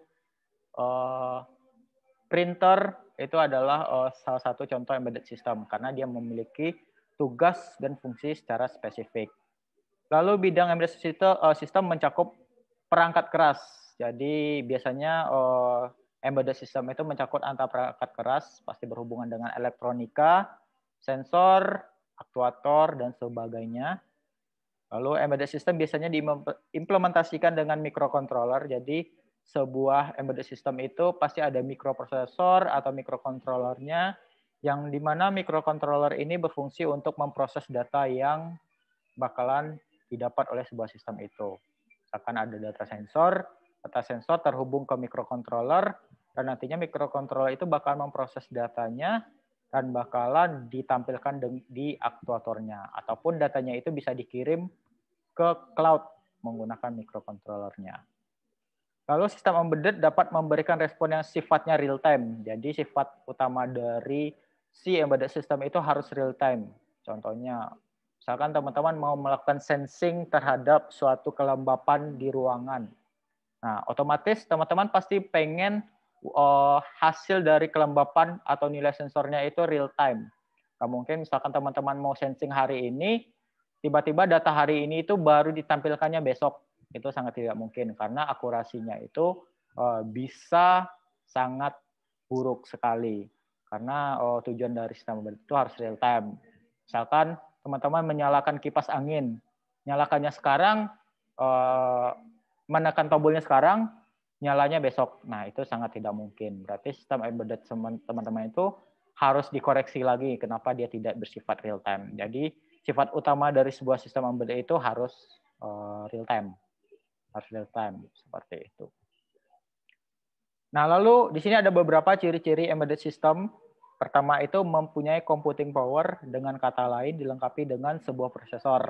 printer itu adalah salah satu contoh embedded system karena dia memiliki tugas dan fungsi secara spesifik. Lalu bidang embedded system mencakup perangkat keras. Jadi biasanya embedded system itu mencakup antara perangkat keras, pasti berhubungan dengan elektronika, sensor, aktuator, dan sebagainya. Lalu embedded system biasanya diimplementasikan dengan microcontroller. Jadi sebuah embedded system itu pasti ada mikroprosesor atau mikrokontrollernya, yang dimana mikrocontroller ini berfungsi untuk memproses data yang bakalan didapat oleh sebuah sistem itu. Misalkan ada data sensor terhubung ke mikrocontroller, dan nantinya mikrocontroller itu bakal memproses datanya dan bakalan ditampilkan di aktuatornya. Ataupun datanya itu bisa dikirim ke cloud menggunakan mikrocontrollernya. Lalu sistem embedded dapat memberikan respon yang sifatnya real time. Jadi sifat utama dari si embedded system itu harus real time. Contohnya, misalkan teman-teman mau melakukan sensing terhadap suatu kelembapan di ruangan. Nah, otomatis teman-teman pasti pengen hasil dari kelembapan atau nilai sensornya itu real time. Nah, mungkin misalkan teman-teman mau sensing hari ini, tiba-tiba data hari ini itu baru ditampilkannya besok. Itu sangat tidak mungkin karena akurasinya itu bisa sangat buruk sekali. Karena tujuan dari sistem embedded itu harus real time. Misalkan teman-teman menyalakan kipas angin, nyalakannya sekarang, menekan tombolnya sekarang, nyalanya besok. Nah, itu sangat tidak mungkin. Berarti sistem embedded teman-teman itu harus dikoreksi lagi kenapa dia tidak bersifat real time. Jadi sifat utama dari sebuah sistem embedded itu harus real time. Harus real time, seperti itu. Nah, lalu di sini ada beberapa ciri-ciri embedded system. Pertama itu mempunyai computing power, dengan kata lain dilengkapi dengan sebuah prosesor.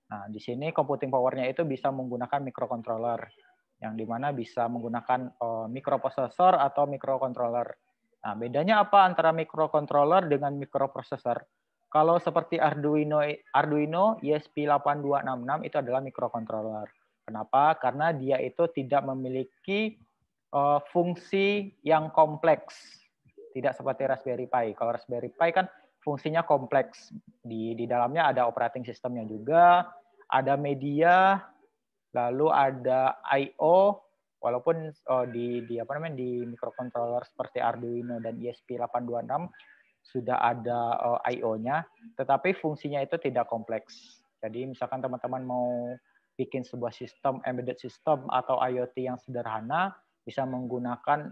Nah, di sini computing power-nya itu bisa menggunakan microcontroller, yang dimana bisa menggunakan mikroprosesor atau microcontroller. Nah, bedanya apa antara microcontroller dengan mikroprosesor? Kalau seperti Arduino ESP8266 itu adalah microcontroller. Kenapa? Karena dia itu tidak memiliki fungsi yang kompleks. Tidak seperti Raspberry Pi. Kalau Raspberry Pi kan fungsinya kompleks. Di dalamnya ada operating systemnya juga, ada media, lalu ada I/O. Walaupun di microcontroller seperti Arduino dan ESP8266 sudah ada I/O-nya, tetapi fungsinya itu tidak kompleks. Jadi misalkan teman-teman mau bikin sebuah sistem embedded system atau IoT yang sederhana, bisa menggunakan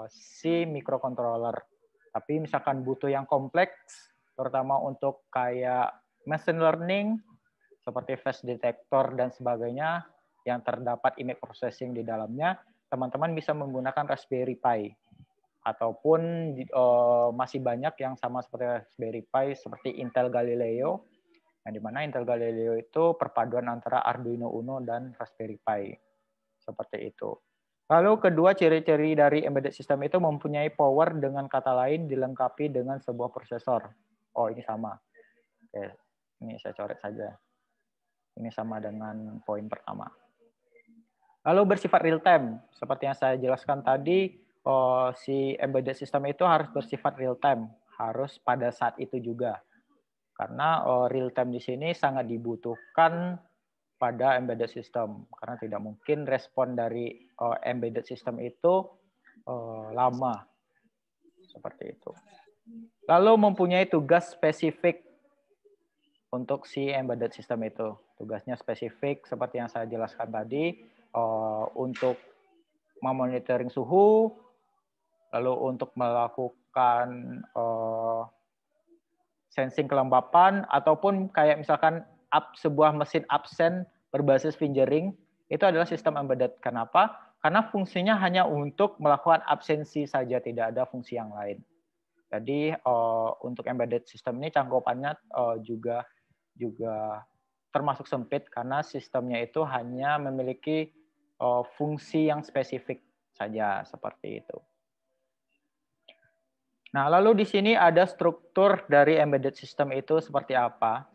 si microcontroller. Tapi misalkan butuh yang kompleks, terutama untuk kayak machine learning, seperti face detector dan sebagainya, yang terdapat image processing di dalamnya, teman-teman bisa menggunakan Raspberry Pi. Ataupun masih banyak yang sama seperti Raspberry Pi, seperti Intel Galileo, yang dimana Intel Galileo itu perpaduan antara Arduino Uno dan Raspberry Pi. Seperti itu. Lalu kedua ciri-ciri dari embedded system itu mempunyai power, dengan kata lain dilengkapi dengan sebuah prosesor. Oh, ini sama. Oke, ini saya coret saja. Ini sama dengan poin pertama. Lalu bersifat real time, seperti yang saya jelaskan tadi, si embedded system itu harus bersifat real time, harus pada saat itu juga. Karena real time di sini sangat dibutuhkan pada embedded system, karena tidak mungkin respon dari embedded system itu lama, seperti itu. Lalu mempunyai tugas spesifik untuk si embedded system itu. Tugasnya spesifik seperti yang saya jelaskan tadi, untuk memonitoring suhu, lalu untuk melakukan sensing kelembapan, ataupun kayak misalkan sebuah mesin absen berbasis fingering, itu adalah sistem embedded. Kenapa? Karena fungsinya hanya untuk melakukan absensi saja, tidak ada fungsi yang lain. Jadi untuk embedded system ini cangkupannya juga termasuk sempit, karena sistemnya itu hanya memiliki fungsi yang spesifik saja, seperti itu. Nah, lalu di sini ada struktur dari embedded system itu seperti apa.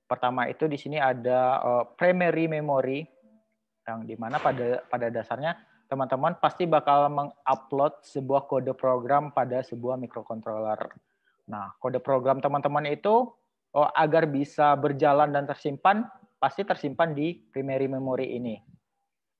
Pertama itu di sini ada primary memory, yang dimana pada dasarnya teman-teman pasti bakal mengupload sebuah kode program pada sebuah microcontroller. Nah, kode program teman-teman itu agar bisa berjalan dan tersimpan, pasti tersimpan di primary memory ini.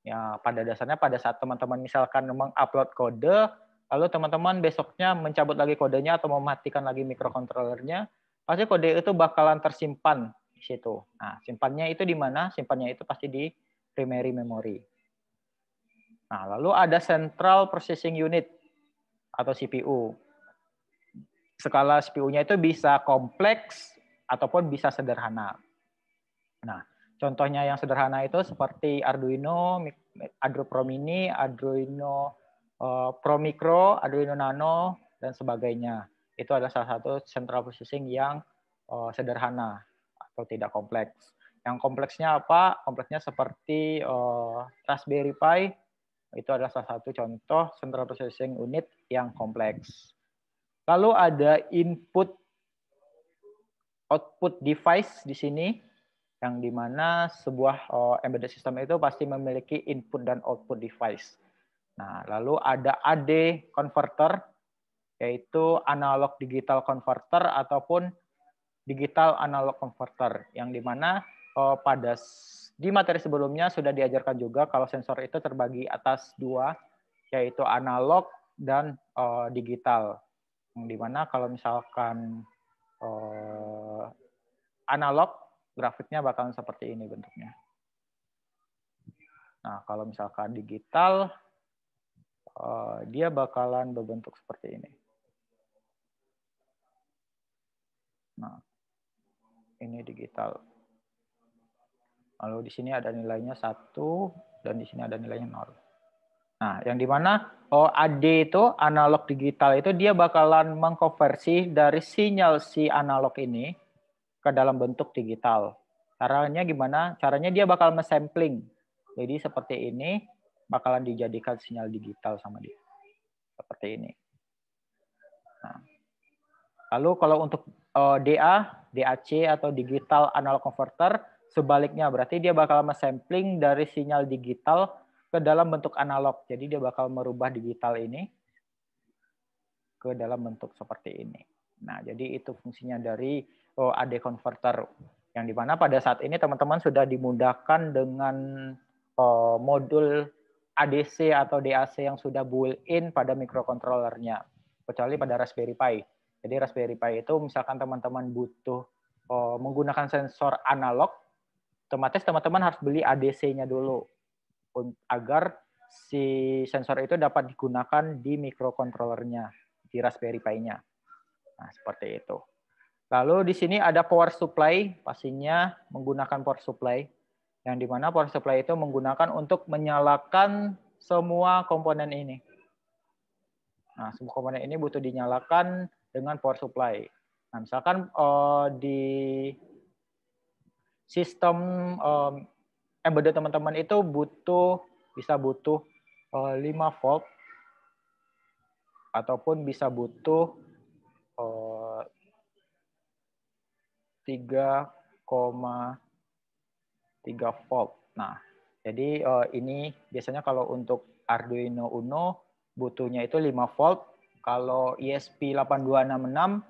Ya, pada dasarnya pada saat teman-teman misalkan mengupload kode, lalu teman-teman besoknya mencabut lagi kodenya atau mematikan lagi microcontrollernya, pasti kode itu bakalan tersimpan di situ. Nah, simpannya itu di mana? Simpannya itu pasti di primary memory. Nah, lalu ada Central Processing Unit atau CPU. Skala CPU-nya itu bisa kompleks ataupun bisa sederhana. Nah, contohnya yang sederhana itu seperti Arduino, Arduino Pro Mini, Arduino Pro Micro, Arduino Nano, dan sebagainya. Itu adalah salah satu central processing yang sederhana atau tidak kompleks. Yang kompleksnya apa? Kompleksnya seperti Raspberry Pi, itu adalah salah satu contoh central processing unit yang kompleks. Lalu ada input output device di sini, yang dimana sebuah embedded system itu pasti memiliki input dan output device. Nah, lalu ada AD converter, yaitu analog digital converter ataupun digital analog converter, yang dimana di materi sebelumnya sudah diajarkan juga kalau sensor itu terbagi atas dua, yaitu analog dan digital. Yang dimana kalau misalkan analog, grafiknya bakalan seperti ini bentuknya. Nah, kalau misalkan digital, dia bakalan berbentuk seperti ini. Nah, ini digital. Lalu di sini ada nilainya 1, dan di sini ada nilainya 0. Nah, yang dimana AD itu, analog digital itu, dia bakalan mengkonversi dari sinyal si analog ini ke dalam bentuk digital. Caranya gimana? Caranya dia bakal men-sampling. Jadi seperti ini, bakalan dijadikan sinyal digital sama dia. Seperti ini. Nah, lalu kalau untuk DAC atau digital analog converter, sebaliknya berarti dia bakal men-sampling dari sinyal digital ke dalam bentuk analog. Jadi dia bakal merubah digital ini ke dalam bentuk seperti ini. Nah, jadi itu fungsinya dari AD converter, yang dimana pada saat ini teman-teman sudah dimudahkan dengan modul ADC atau DAC yang sudah built-in pada microcontrollernya, kecuali pada Raspberry Pi. Jadi Raspberry Pi itu misalkan teman-teman butuh menggunakan sensor analog, otomatis teman-teman harus beli ADC-nya dulu agar si sensor itu dapat digunakan di microcontrollernya, di Raspberry Pi-nya. Nah, seperti itu. Lalu di sini ada power supply, pastinya menggunakan power supply, yang dimana power supply itu menggunakan untuk menyalakan semua komponen ini. Nah, semua komponen ini butuh dinyalakan dengan power supply. Nah, misalkan di sistem embedded teman-teman itu bisa butuh 5 volt ataupun bisa butuh 3,3 volt. Nah, Jadi ini biasanya kalau untuk Arduino Uno butuhnya itu 5 volt. Kalau ESP8266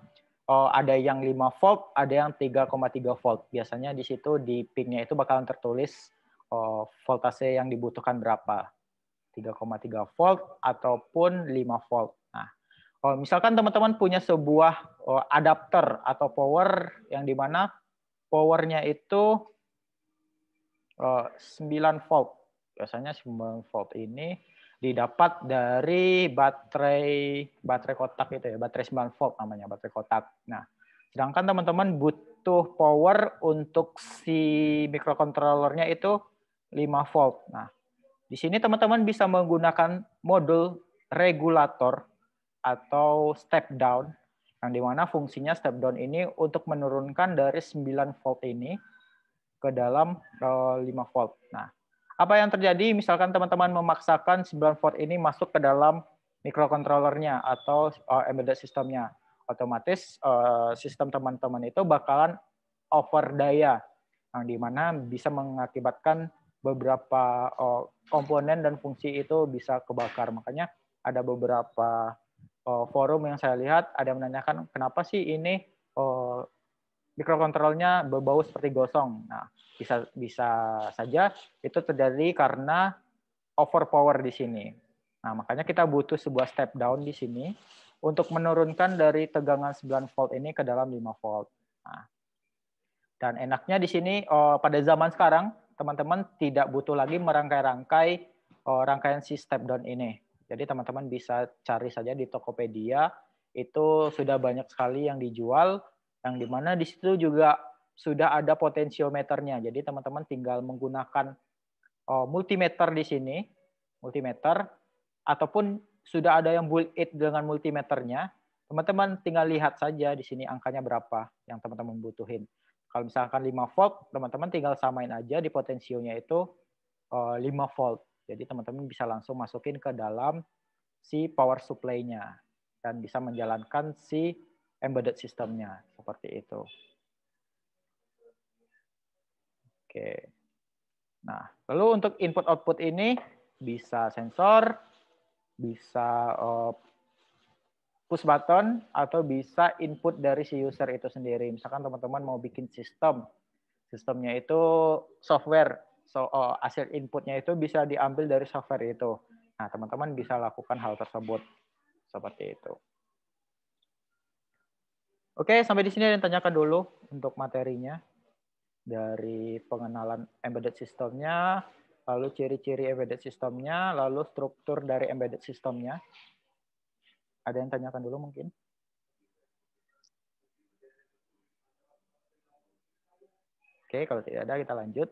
ada yang 5 volt, ada yang 3,3 volt. Biasanya di situ di pin-nya itu bakalan tertulis voltase yang dibutuhkan berapa. 3,3 volt ataupun 5 volt. Nah, misalkan teman-teman punya sebuah adapter atau power yang dimana powernya itu 9 volt. Biasanya 9 volt ini didapat dari baterai kotak itu ya, baterai 9 volt namanya, baterai kotak. Nah, sedangkan teman-teman butuh power untuk si microcontrollernya itu 5 volt. Nah, di sini teman-teman bisa menggunakan modul regulator atau step down, yang dimana fungsinya step down ini untuk menurunkan dari 9 volt ini ke dalam 5 volt. Nah, apa yang terjadi misalkan teman-teman memaksakan 9 volt ini masuk ke dalam microcontrollernya atau embedded systemnya, otomatis sistem teman-teman itu bakalan over daya, yang dimana bisa mengakibatkan beberapa komponen dan fungsi itu bisa kebakar. Makanya ada beberapa forum yang saya lihat ada yang menanyakan kenapa sih ini mikrokontrolnya berbau seperti gosong. Nah, bisa saja itu terjadi karena overpower di sini. Nah, makanya kita butuh sebuah step down di sini untuk menurunkan dari tegangan 9 volt ini ke dalam 5 volt. Nah, dan enaknya di sini pada zaman sekarang teman-teman tidak butuh lagi merangkai-rangkai rangkaian si step down ini. Jadi teman-teman bisa cari saja di Tokopedia, itu sudah banyak sekali yang dijual, yang dimana di situ juga sudah ada potensiometernya. Jadi teman-teman tinggal menggunakan multimeter di sini, multimeter, ataupun sudah ada yang built-in dengan multimeternya. Teman-teman tinggal lihat saja di sini angkanya berapa yang teman-teman butuhin. Kalau misalkan 5 volt, teman-teman tinggal samain aja di potensionya itu 5 volt. Jadi teman-teman bisa langsung masukin ke dalam si power supply-nya dan bisa menjalankan si embedded system-nya seperti itu. Oke. Nah, lalu untuk input output ini bisa sensor, bisa push button, atau bisa input dari si user itu sendiri. Misalkan teman-teman mau bikin sistemnya itu software, hasil inputnya itu bisa diambil dari software itu. Nah, teman-teman bisa lakukan hal tersebut seperti itu. Oke, sampai di sini ada yang tanyakan dulu untuk materinya dari pengenalan embedded systemnya, lalu ciri-ciri embedded systemnya, lalu struktur dari embedded systemnya. Ada yang tanyakan dulu mungkin? Oke, kalau tidak ada kita lanjut.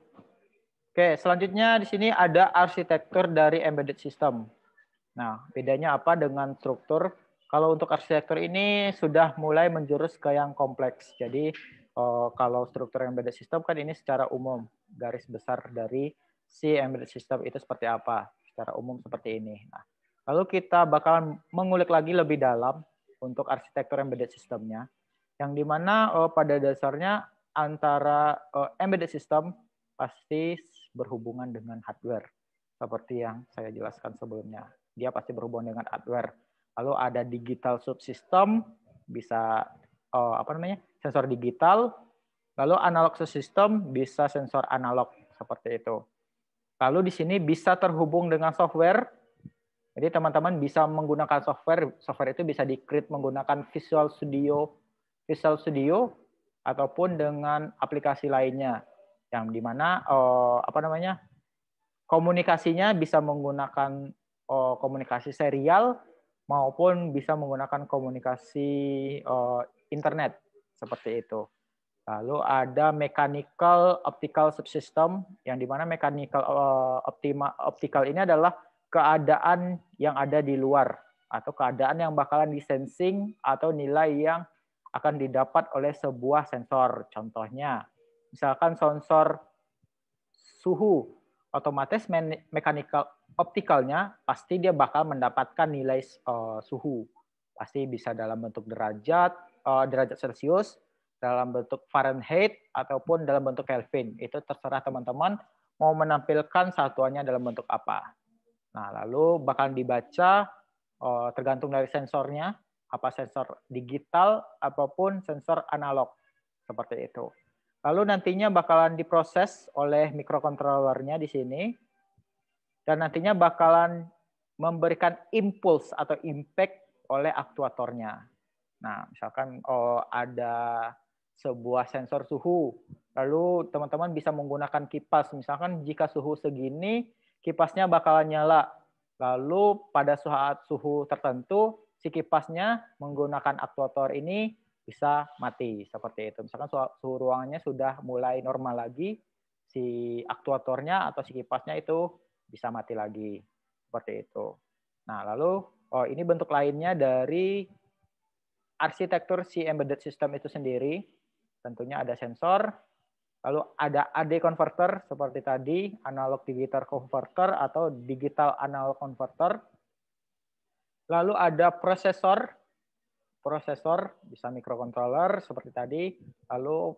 Oke, selanjutnya di sini ada arsitektur dari embedded system. Nah, bedanya apa dengan struktur? Kalau untuk arsitektur ini sudah mulai menjurus ke yang kompleks. Jadi, kalau struktur embedded system kan ini secara umum, garis besar dari si embedded system itu seperti apa. Secara umum seperti ini. Nah, lalu kita bakalan mengulik lagi lebih dalam untuk arsitektur embedded systemnya. Yang dimana pada dasarnya antara embedded system pasti berhubungan dengan hardware. Seperti yang saya jelaskan sebelumnya. Dia pasti berhubungan dengan hardware. Lalu ada digital subsystem, bisa sensor digital. Lalu analog subsystem, bisa sensor analog seperti itu. Lalu di sini bisa terhubung dengan software. Jadi teman-teman bisa menggunakan software. Software itu bisa di-create menggunakan Visual Studio ataupun dengan aplikasi lainnya. Yang dimana komunikasinya bisa menggunakan komunikasi serial maupun bisa menggunakan komunikasi internet seperti itu. Lalu ada mechanical optical subsystem, yang dimana mechanical optical ini adalah keadaan yang ada di luar atau keadaan yang bakalan disensing atau nilai yang akan didapat oleh sebuah sensor. Contohnya, misalkan sensor suhu, otomatis mechanical opticalnya pasti dia bakal mendapatkan nilai suhu. Pasti bisa dalam bentuk derajat Celcius, dalam bentuk Fahrenheit, ataupun dalam bentuk Kelvin. Itu terserah teman-teman mau menampilkan satuannya dalam bentuk apa. Nah, lalu bakal dibaca tergantung dari sensornya, apa sensor digital apapun sensor analog seperti itu. Lalu nantinya bakalan diproses oleh microcontrollernya di sini dan nantinya bakalan memberikan impuls atau impact oleh aktuatornya. Nah, misalkan ada sebuah sensor suhu, lalu teman-teman bisa menggunakan kipas. Misalkan jika suhu segini, kipasnya bakalan nyala. Lalu pada saat suhu tertentu, si kipasnya menggunakan aktuator ini bisa mati. Seperti itu. Misalkan suhu ruangannya sudah mulai normal lagi, si aktuatornya atau si kipasnya itu bisa mati lagi. Seperti itu. Nah, lalu ini bentuk lainnya dari arsitektur si embedded system itu sendiri. Tentunya ada sensor, lalu ada AD converter seperti tadi, analog digital converter atau digital analog converter. Lalu ada prosesor bisa microcontroller seperti tadi. Lalu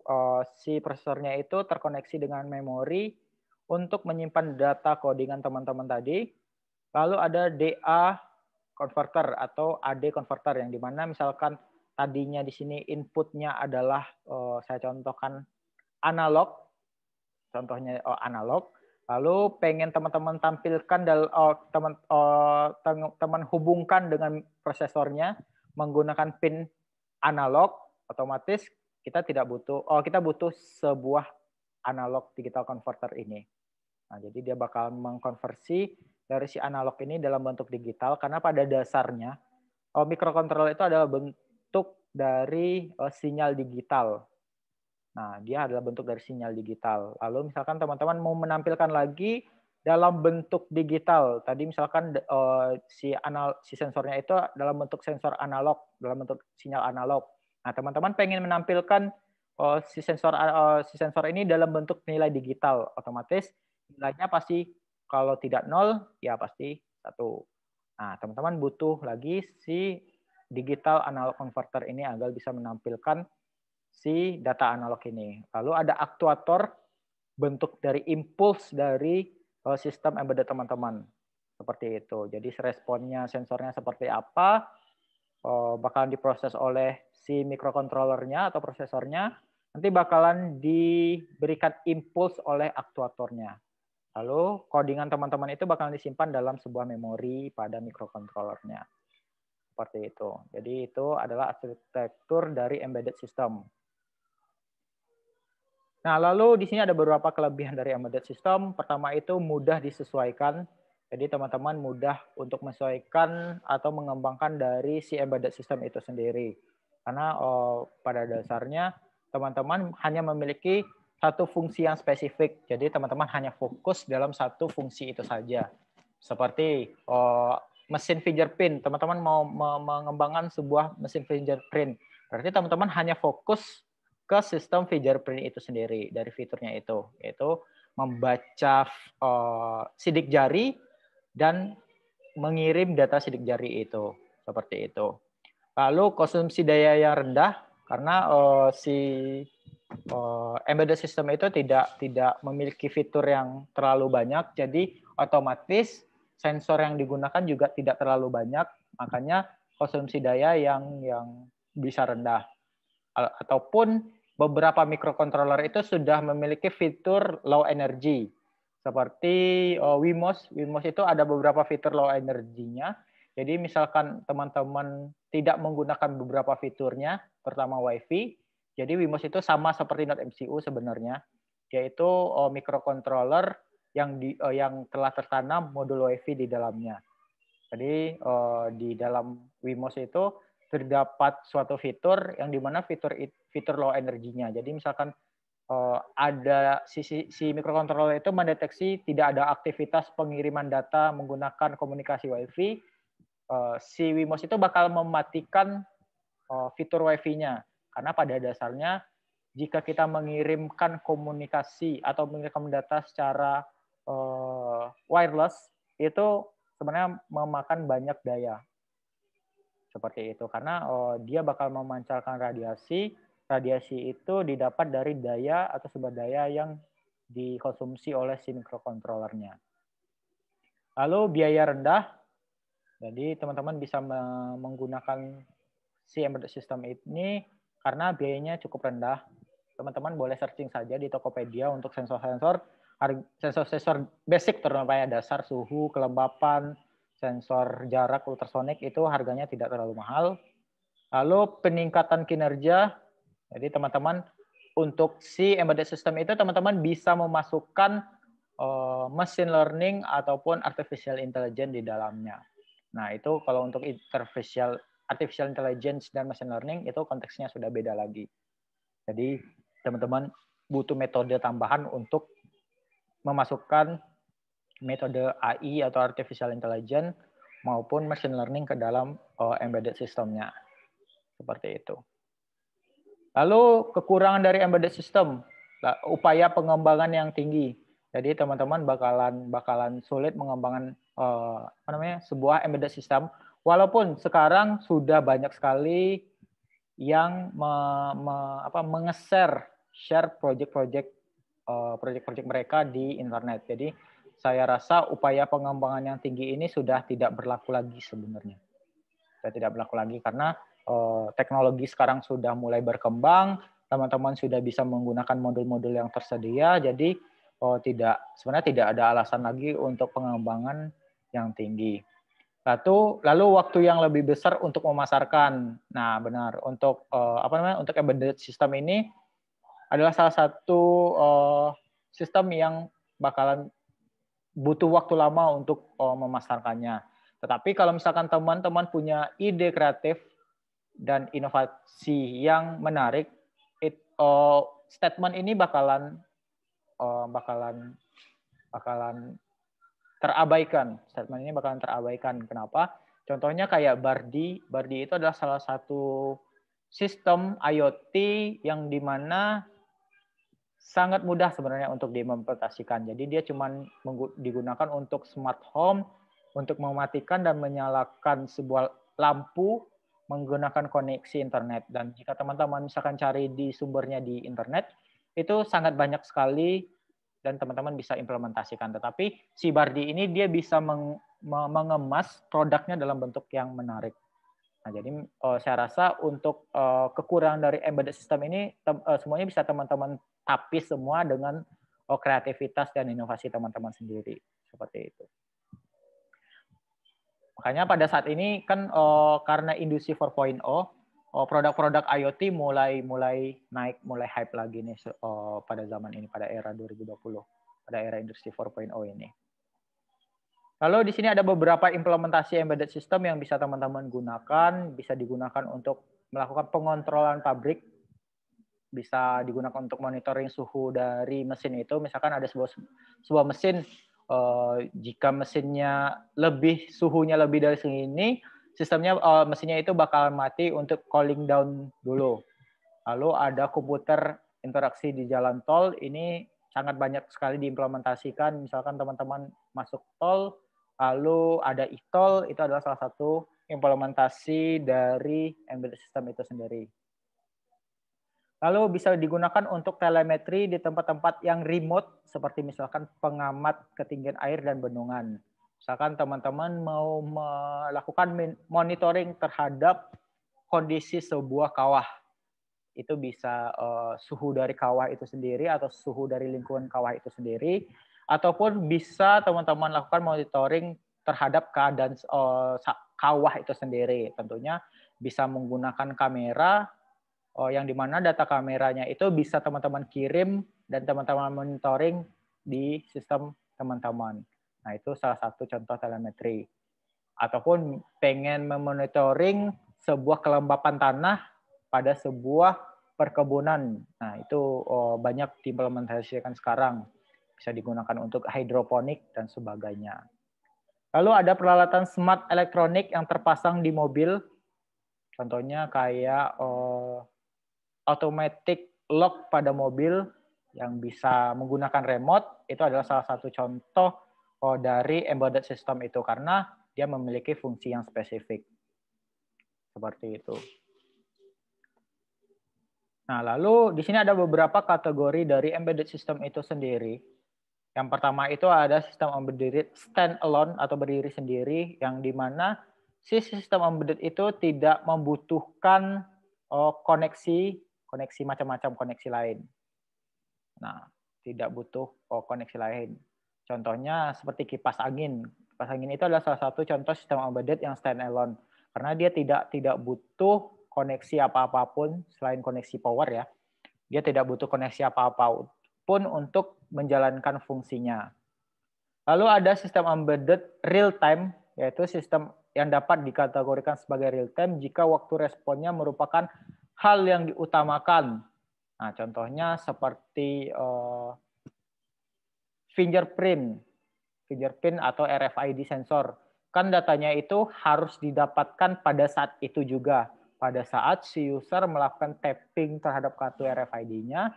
si prosesornya itu terkoneksi dengan memori untuk menyimpan data codingan teman-teman tadi. Lalu ada DA converter atau AD converter yang dimana misalkan tadinya di sini inputnya adalah saya contohkan analog, contohnya analog. Lalu pengen teman-teman tampilkan teman hubungkan dengan prosesornya menggunakan pin analog, otomatis kita butuh sebuah analog digital converter ini. Nah, jadi dia bakal mengkonversi dari si analog ini dalam bentuk digital karena pada dasarnya microcontroller itu adalah bentuk dari sinyal digital. Nah, dia adalah bentuk dari sinyal digital. Lalu misalkan teman-teman mau menampilkan lagi dalam bentuk digital. Tadi misalkan si sensornya itu dalam bentuk sensor analog, dalam bentuk sinyal analog. Nah, teman-teman pengen menampilkan si sensor ini dalam bentuk nilai digital, otomatis nilainya pasti kalau tidak 0 ya pasti 1. Nah, teman-teman butuh lagi si digital analog converter ini agar bisa menampilkan si data analog ini. Lalu ada aktuator, bentuk dari impuls dari sistem embedded teman-teman. Seperti itu. Jadi responnya sensornya seperti apa, bakalan diproses oleh si microcontrollernya atau prosesornya, nanti bakalan diberikan impuls oleh aktuatornya. Lalu codingan teman-teman itu bakalan disimpan dalam sebuah memori pada microcontrollernya. Seperti itu. Jadi itu adalah arsitektur dari embedded system. Nah, lalu di sini ada beberapa kelebihan dari embedded system. Pertama itu mudah disesuaikan. Jadi teman-teman mudah untuk menyesuaikan atau mengembangkan dari si embedded system itu sendiri. Karena pada dasarnya teman-teman hanya memiliki satu fungsi yang spesifik. Jadi teman-teman hanya fokus dalam satu fungsi itu saja. Seperti mesin fingerprint, teman-teman mau mengembangkan sebuah mesin fingerprint. Berarti teman-teman hanya fokus ke sistem fingerprint itu sendiri dari fiturnya itu, yaitu membaca sidik jari dan mengirim data sidik jari itu, seperti itu. Lalu konsumsi daya yang rendah karena si embedded system itu tidak memiliki fitur yang terlalu banyak, jadi otomatis sensor yang digunakan juga tidak terlalu banyak, makanya konsumsi daya yang bisa rendah. Ataupun beberapa microcontroller itu sudah memiliki fitur low energy. Seperti Wemos itu ada beberapa fitur low energy-nya. Jadi misalkan teman-teman tidak menggunakan beberapa fiturnya, pertama WiFi, jadi Wemos itu sama seperti NodeMCU sebenarnya, yaitu microcontroller yang telah tertanam modul WiFi di dalamnya. Jadi di dalam Wemos itu terdapat suatu fitur yang dimana fitur low energy-nya. Jadi misalkan ada si microcontroller itu mendeteksi tidak ada aktivitas pengiriman data menggunakan komunikasi WiFi, si Wemos itu bakal mematikan fitur WiFi-nya. Karena pada dasarnya jika kita mengirimkan komunikasi atau mengirimkan data secara wireless itu sebenarnya memakan banyak daya. Seperti itu karena dia bakal memancarkan radiasi. Radiasi itu didapat dari daya atau sumber daya yang dikonsumsi oleh si microcontrollernya. Lalu biaya rendah, jadi teman-teman bisa menggunakan si embedded system ini karena biayanya cukup rendah. Teman-teman boleh searching saja di Tokopedia untuk sensor-sensor basic, terutama ya dasar, suhu, kelembapan, sensor jarak ultrasonik itu harganya tidak terlalu mahal. Lalu peningkatan kinerja, jadi teman-teman untuk si embedded system itu teman-teman bisa memasukkan machine learning ataupun artificial intelligence di dalamnya. Nah, itu kalau untuk artificial intelligence dan machine learning itu konteksnya sudah beda lagi. Jadi, teman-teman butuh metode tambahan untuk memasukkan metode AI atau artificial intelligence maupun machine learning ke dalam embedded systemnya. Seperti itu. Lalu kekurangan dari embedded system, upaya pengembangan yang tinggi. Jadi teman-teman bakalan sulit mengembangkan sebuah embedded system, walaupun sekarang sudah banyak sekali yang share project-project mereka di internet. Jadi saya rasa upaya pengembangan yang tinggi ini sudah tidak berlaku lagi sebenarnya. Sudah tidak berlaku lagi karena teknologi sekarang sudah mulai berkembang, teman-teman sudah bisa menggunakan modul-modul yang tersedia, jadi sebenarnya tidak ada alasan lagi untuk pengembangan yang tinggi. Lalu waktu yang lebih besar untuk memasarkan. Nah, benar, untuk untuk embedded system ini adalah salah satu sistem yang bakalan butuh waktu lama untuk memasarkannya. Tetapi kalau misalkan teman-teman punya ide kreatif dan inovasi yang menarik, statement ini bakalan terabaikan. Statement ini bakalan terabaikan. Kenapa? Contohnya kayak Bardi. Bardi itu adalah salah satu sistem IoT yang dimana sangat mudah sebenarnya untuk diimplementasikan. Jadi dia cuma digunakan untuk smart home, untuk mematikan dan menyalakan sebuah lampu menggunakan koneksi internet. Dan jika teman-teman misalkan cari di sumbernya di internet, itu sangat banyak sekali dan teman-teman bisa implementasikan. Tetapi si Bardi ini dia bisa mengemas produknya dalam bentuk yang menarik. Nah, jadi saya rasa untuk kekurangan dari embedded system ini semuanya bisa teman-teman tapis semua dengan kreativitas dan inovasi teman-teman sendiri. Seperti itu. Makanya pada saat ini kan karena industri 4.0, produk-produk IoT mulai naik, mulai hype lagi nih pada zaman ini, pada era 2020, pada era industri 4.0 ini. Lalu di sini ada beberapa implementasi embedded system yang bisa teman-teman gunakan, bisa digunakan untuk melakukan pengontrolan pabrik, bisa digunakan untuk monitoring suhu dari mesin itu. Misalkan ada sebuah mesin, jika mesinnya suhunya lebih dari segini, sistemnya mesinnya itu bakal mati untuk cooling down dulu. Lalu ada komputer interaksi di jalan tol, ini sangat banyak sekali diimplementasikan. Misalkan teman-teman masuk tol, lalu ada e-tol, itu adalah salah satu implementasi dari embedded system itu sendiri. Lalu bisa digunakan untuk telemetri di tempat-tempat yang remote, seperti misalkan pengamat ketinggian air dan bendungan. Misalkan teman-teman mau melakukan monitoring terhadap kondisi sebuah kawah. Itu bisa suhu dari kawah itu sendiri atau suhu dari lingkungan kawah itu sendiri. Ataupun bisa teman-teman lakukan monitoring terhadap keadaan kawah itu sendiri. Tentunya bisa menggunakan kamera, yang dimana data kameranya itu bisa teman-teman kirim dan teman-teman monitoring di sistem teman-teman. Nah, itu salah satu contoh telemetri. Ataupun pengen memonitoring sebuah kelembapan tanah pada sebuah perkebunan. Nah, itu banyak diimplementasikan sekarang. Bisa digunakan untuk hidroponik dan sebagainya. Lalu ada peralatan smart elektronik yang terpasang di mobil. Contohnya kayak automatic lock pada mobil yang bisa menggunakan remote, itu adalah salah satu contoh dari embedded system itu karena dia memiliki fungsi yang spesifik. Seperti itu. Nah, lalu di sini ada beberapa kategori dari embedded system itu sendiri. Yang pertama itu ada sistem embedded standalone atau berdiri sendiri, yang dimana si sistem embedded itu tidak membutuhkan koneksi macam-macam koneksi lain. Nah, tidak butuh koneksi lain. Contohnya seperti kipas angin. Kipas angin itu adalah salah satu contoh sistem embedded yang standalone, karena dia tidak butuh koneksi apapun selain koneksi power ya. Dia tidak butuh koneksi apapun untuk menjalankan fungsinya. Lalu ada sistem embedded real time, yaitu sistem yang dapat dikategorikan sebagai real time jika waktu responnya merupakan hal yang diutamakan. Nah, contohnya seperti fingerprint atau RFID sensor. Kan datanya itu harus didapatkan pada saat itu juga. Pada saat si user melakukan tapping terhadap kartu RFID-nya,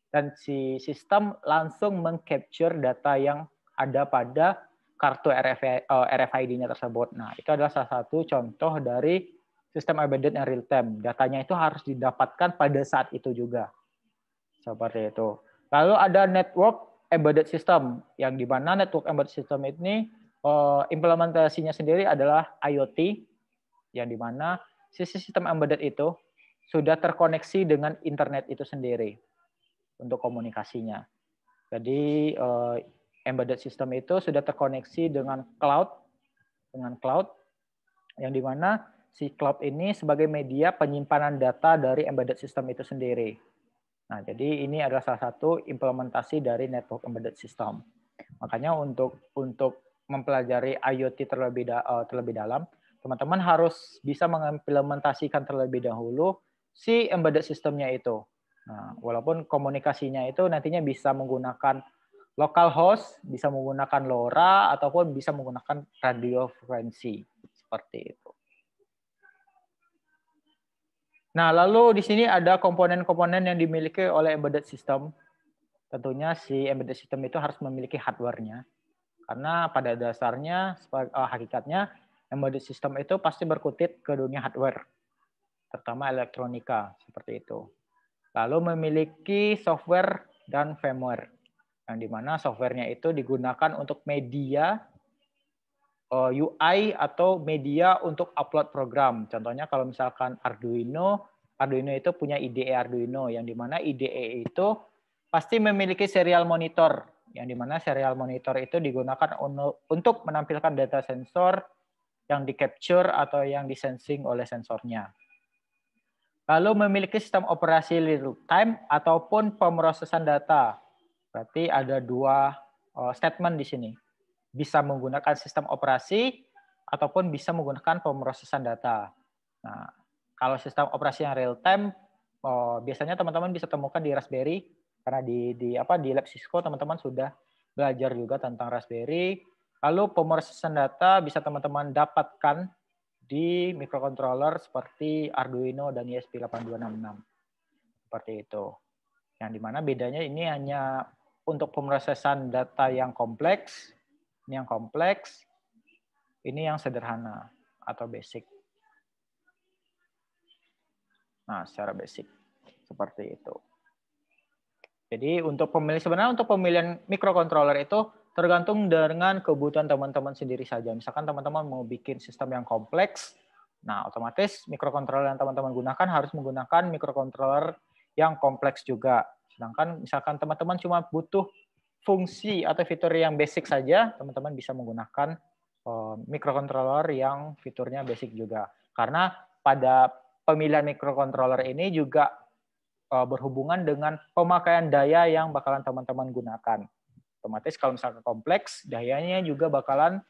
dan si sistem langsung meng-capture data yang ada pada kartu RFID-nya tersebut. Nah, itu adalah salah satu contoh dari sistem embedded yang real time. Datanya itu harus didapatkan pada saat itu juga. Seperti itu. Lalu ada network embedded system, yang di mana network embedded system ini implementasinya sendiri adalah IoT, yang di mana sistem embedded itu sudah terkoneksi dengan internet itu sendiri untuk komunikasinya. Jadi embedded system itu sudah terkoneksi dengan cloud, yang di mana si cloud ini sebagai media penyimpanan data dari embedded system itu sendiri. Nah, jadi ini adalah salah satu implementasi dari network embedded system. Makanya untuk mempelajari IoT terlebih dalam, teman-teman harus bisa mengimplementasikan terlebih dahulu si embedded systemnya itu. Nah, walaupun komunikasinya itu nantinya bisa menggunakan localhost, bisa menggunakan LoRa, ataupun bisa menggunakan radio frekuensi. Seperti itu. Nah, lalu di sini ada komponen-komponen yang dimiliki oleh embedded system. Tentunya si embedded system itu harus memiliki hardware-nya. Karena pada dasarnya, hakikatnya, embedded system itu pasti berkutit ke dunia hardware, terutama elektronika, seperti itu. Lalu memiliki software dan firmware, yang dimana softwarenya itu digunakan untuk media UI atau media untuk upload program. Contohnya kalau misalkan Arduino itu punya IDE Arduino, yang dimana IDE itu pasti memiliki serial monitor, yang dimana serial monitor itu digunakan untuk menampilkan data sensor yang di-capture atau yang di-sensing oleh sensornya. Lalu memiliki sistem operasi real time ataupun pemrosesan data. Berarti ada dua statement di sini. Bisa menggunakan sistem operasi ataupun bisa menggunakan pemrosesan data. Nah, kalau sistem operasi yang real time, biasanya teman-teman bisa temukan di Raspberry, karena di lab Cisco teman-teman sudah belajar juga tentang Raspberry. Lalu pemrosesan data bisa teman-teman dapatkan di microcontroller seperti Arduino dan ESP8266. Seperti itu. Yang dimana bedanya ini hanya untuk pemrosesan data yang kompleks, ini yang kompleks, ini yang sederhana atau basic. Nah, secara basic seperti itu. Jadi sebenarnya untuk pemilihan microcontroller itu tergantung dengan kebutuhan teman-teman sendiri saja. Misalkan teman-teman mau bikin sistem yang kompleks, nah otomatis microcontroller yang teman-teman gunakan harus menggunakan microcontroller yang kompleks juga. Sedangkan misalkan teman-teman cuma butuh fungsi atau fitur yang basic saja, teman-teman bisa menggunakan microcontroller yang fiturnya basic juga. Karena pada pemilihan microcontroller ini juga berhubungan dengan pemakaian daya yang bakalan teman-teman gunakan. Otomatis kalau misalkan kompleks, dayanya juga bakalan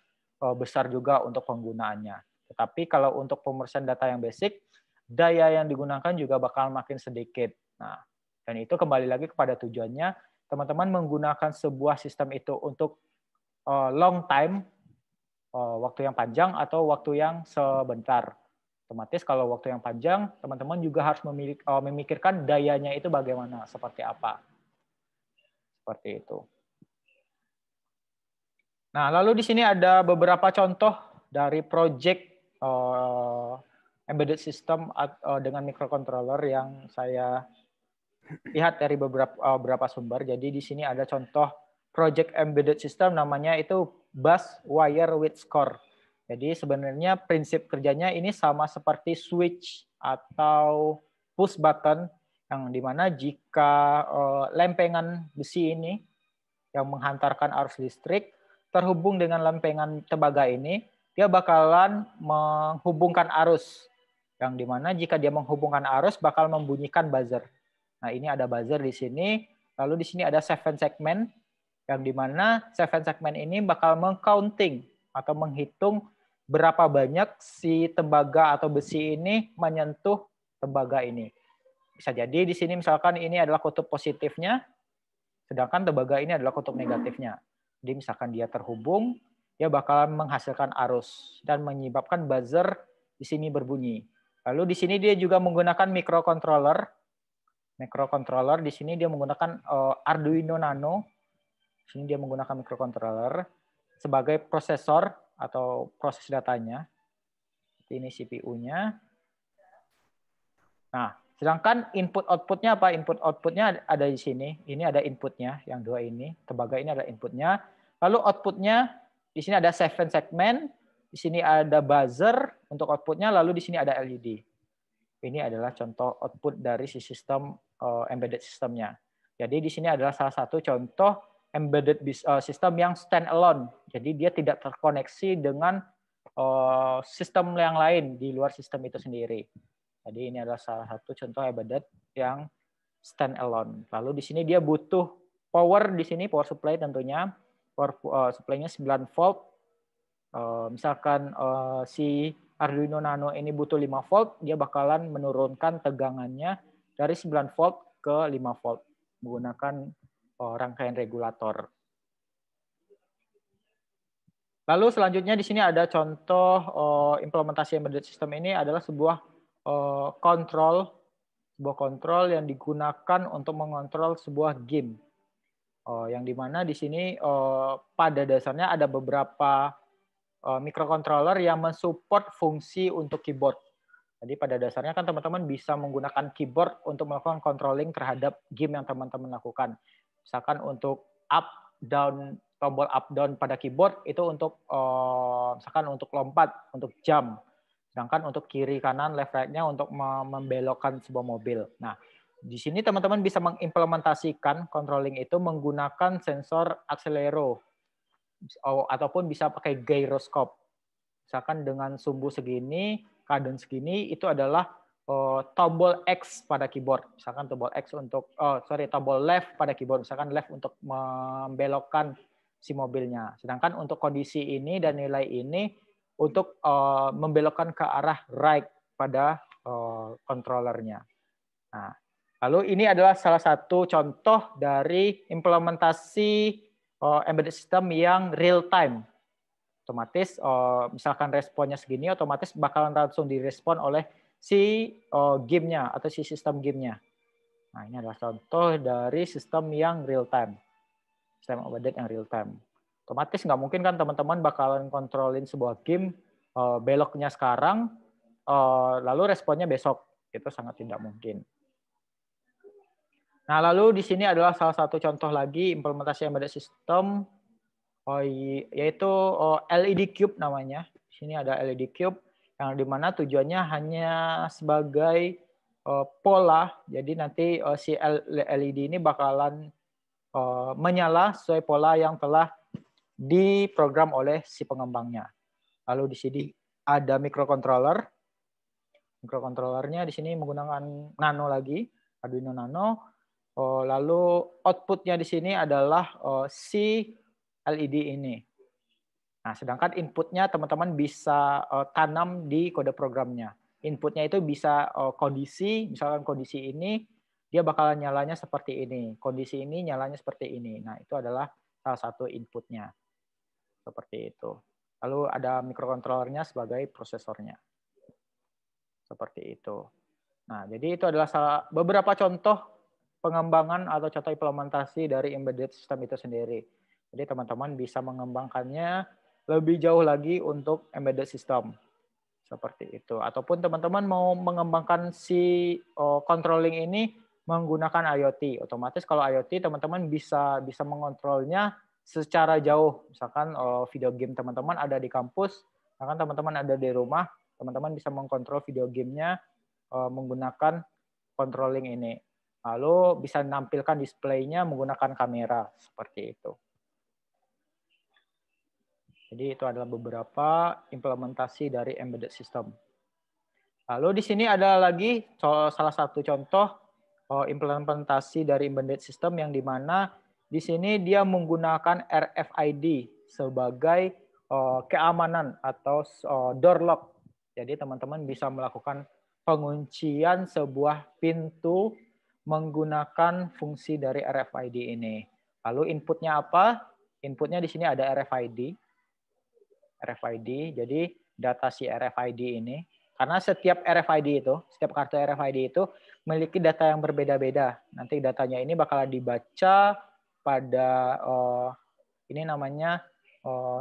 besar juga untuk penggunaannya. Tetapi kalau untuk pemrosesan data yang basic, daya yang digunakan juga bakal makin sedikit. Nah, dan itu kembali lagi kepada tujuannya, teman-teman menggunakan sebuah sistem itu untuk long time, waktu yang panjang atau waktu yang sebentar. Otomatis kalau waktu yang panjang, teman-teman juga harus memikirkan dayanya itu bagaimana, seperti apa. Seperti itu. Nah, lalu di sini ada beberapa contoh dari project embedded system dengan microcontroller yang saya lihat dari beberapa sumber. Jadi di sini ada contoh project embedded system, namanya itu bus wire with score. Jadi sebenarnya prinsip kerjanya ini sama seperti switch atau push button, yang dimana jika lempengan besi ini yang menghantarkan arus listrik terhubung dengan lempengan tembaga ini, dia bakalan menghubungkan arus. Yang dimana jika dia menghubungkan arus bakal membunyikan buzzer. Nah, ini ada buzzer di sini. Lalu di sini ada 7 segmen, yang dimana 7 segmen ini bakal mengcounting atau menghitung berapa banyak si tembaga atau besi ini menyentuh tembaga ini. Bisa jadi di sini misalkan ini adalah kutub positifnya, sedangkan tembaga ini adalah kutub negatifnya. Jadi misalkan dia terhubung, dia bakalan menghasilkan arus dan menyebabkan buzzer di sini berbunyi. Lalu di sini dia juga menggunakan microcontroller. Microcontroller di sini dia menggunakan Arduino Nano. Di sini dia menggunakan microcontroller sebagai prosesor atau proses datanya. Ini CPU-nya. Nah, sedangkan input-outputnya apa? Input-outputnya ada di sini. Ini ada inputnya, yang dua ini. Tembaga ini ada inputnya. Lalu outputnya, di sini ada 7 segmen. Di sini ada buzzer untuk outputnya. Lalu di sini ada LED. Ini adalah contoh output dari si sistem embedded systemnya. Jadi di sini adalah salah satu contoh embedded system yang standalone. Jadi dia tidak terkoneksi dengan sistem yang lain di luar sistem itu sendiri. Jadi ini adalah salah satu contoh embedded yang standalone. Lalu di sini dia butuh power di sini, power supply tentunya. Power supply-nya 9 volt. Misalkan si Arduino Nano ini butuh 5 volt, dia bakalan menurunkan tegangannya dari 9 volt ke 5 volt menggunakan rangkaian regulator. Lalu selanjutnya di sini ada contoh implementasi embedded system. Ini adalah sebuah kontrol yang digunakan untuk mengontrol sebuah game. Yang dimana di sini pada dasarnya ada beberapa microcontroller yang mensupport fungsi untuk keyboard. Jadi pada dasarnya kan teman-teman bisa menggunakan keyboard untuk melakukan controlling terhadap game yang teman-teman lakukan. Misalkan untuk up, down, tombol up, down pada keyboard itu untuk misalkan untuk lompat, untuk jump. Sedangkan untuk kiri, kanan, left, right-nya untuk membelokkan sebuah mobil. Nah, di sini teman-teman bisa mengimplementasikan controlling itu menggunakan sensor akselero ataupun bisa pakai gyroscope. Misalkan dengan sumbu segini, kadang segini, itu adalah tombol X pada keyboard. Misalkan tombol X untuk, tombol left pada keyboard. Misalkan left untuk membelokkan si mobilnya. Sedangkan untuk kondisi ini dan nilai ini untuk membelokkan ke arah right pada controllernya. Nah, lalu ini adalah salah satu contoh dari implementasi embedded system yang real time. Otomatis misalkan responnya segini, otomatis bakalan langsung direspon oleh si gamenya atau si sistem gamenya. Nah, ini adalah contoh dari sistem yang real time. Sistem embedded yang real time. Otomatis nggak mungkin kan teman-teman bakalan kontrolin sebuah game beloknya sekarang, lalu responnya besok. Itu sangat tidak mungkin. Nah, lalu di sini adalah salah satu contoh lagi implementasi embedded system, yaitu LED cube namanya. Di sini ada LED cube yang dimana tujuannya hanya sebagai pola. Jadi nanti si LED ini bakalan menyala sesuai pola yang telah diprogram oleh si pengembangnya. Lalu di sini ada microcontroller. Microcontrollernya di sini menggunakan Nano lagi, Arduino Nano. Lalu outputnya di sini adalah si LED ini. Nah, sedangkan inputnya teman-teman bisa tanam di kode programnya. Inputnya itu bisa kondisi, misalkan kondisi ini dia bakalan nyalanya seperti ini, kondisi ini nyalanya seperti ini. Nah, itu adalah salah satu inputnya. Seperti itu. Lalu ada microcontrollernya sebagai prosesornya. Seperti itu. Nah, jadi itu adalah beberapa contoh pengembangan atau contoh implementasi dari embedded system itu sendiri. Jadi teman-teman bisa mengembangkannya lebih jauh lagi untuk embedded system. Seperti itu. Ataupun teman-teman mau mengembangkan si controlling ini menggunakan IoT. Otomatis kalau IoT teman-teman bisa mengontrolnya secara jauh. Misalkan video game teman-teman ada di kampus, misalkan teman-teman ada di rumah, teman-teman bisa mengkontrol video gamenya menggunakan controlling ini. Lalu bisa menampilkan displaynya menggunakan kamera seperti itu. Jadi itu adalah beberapa implementasi dari embedded system. Lalu di sini ada lagi salah satu contoh implementasi dari embedded system yang dimana di sini dia menggunakan RFID sebagai keamanan atau door lock. Jadi teman-teman bisa melakukan penguncian sebuah pintu menggunakan fungsi dari RFID ini. Lalu inputnya apa? Inputnya di sini ada RFID. Jadi data si RFID ini. Karena setiap RFID itu, setiap kartu RFID itu memiliki data yang berbeda-beda. Nanti datanya ini bakalan dibaca pada ini namanya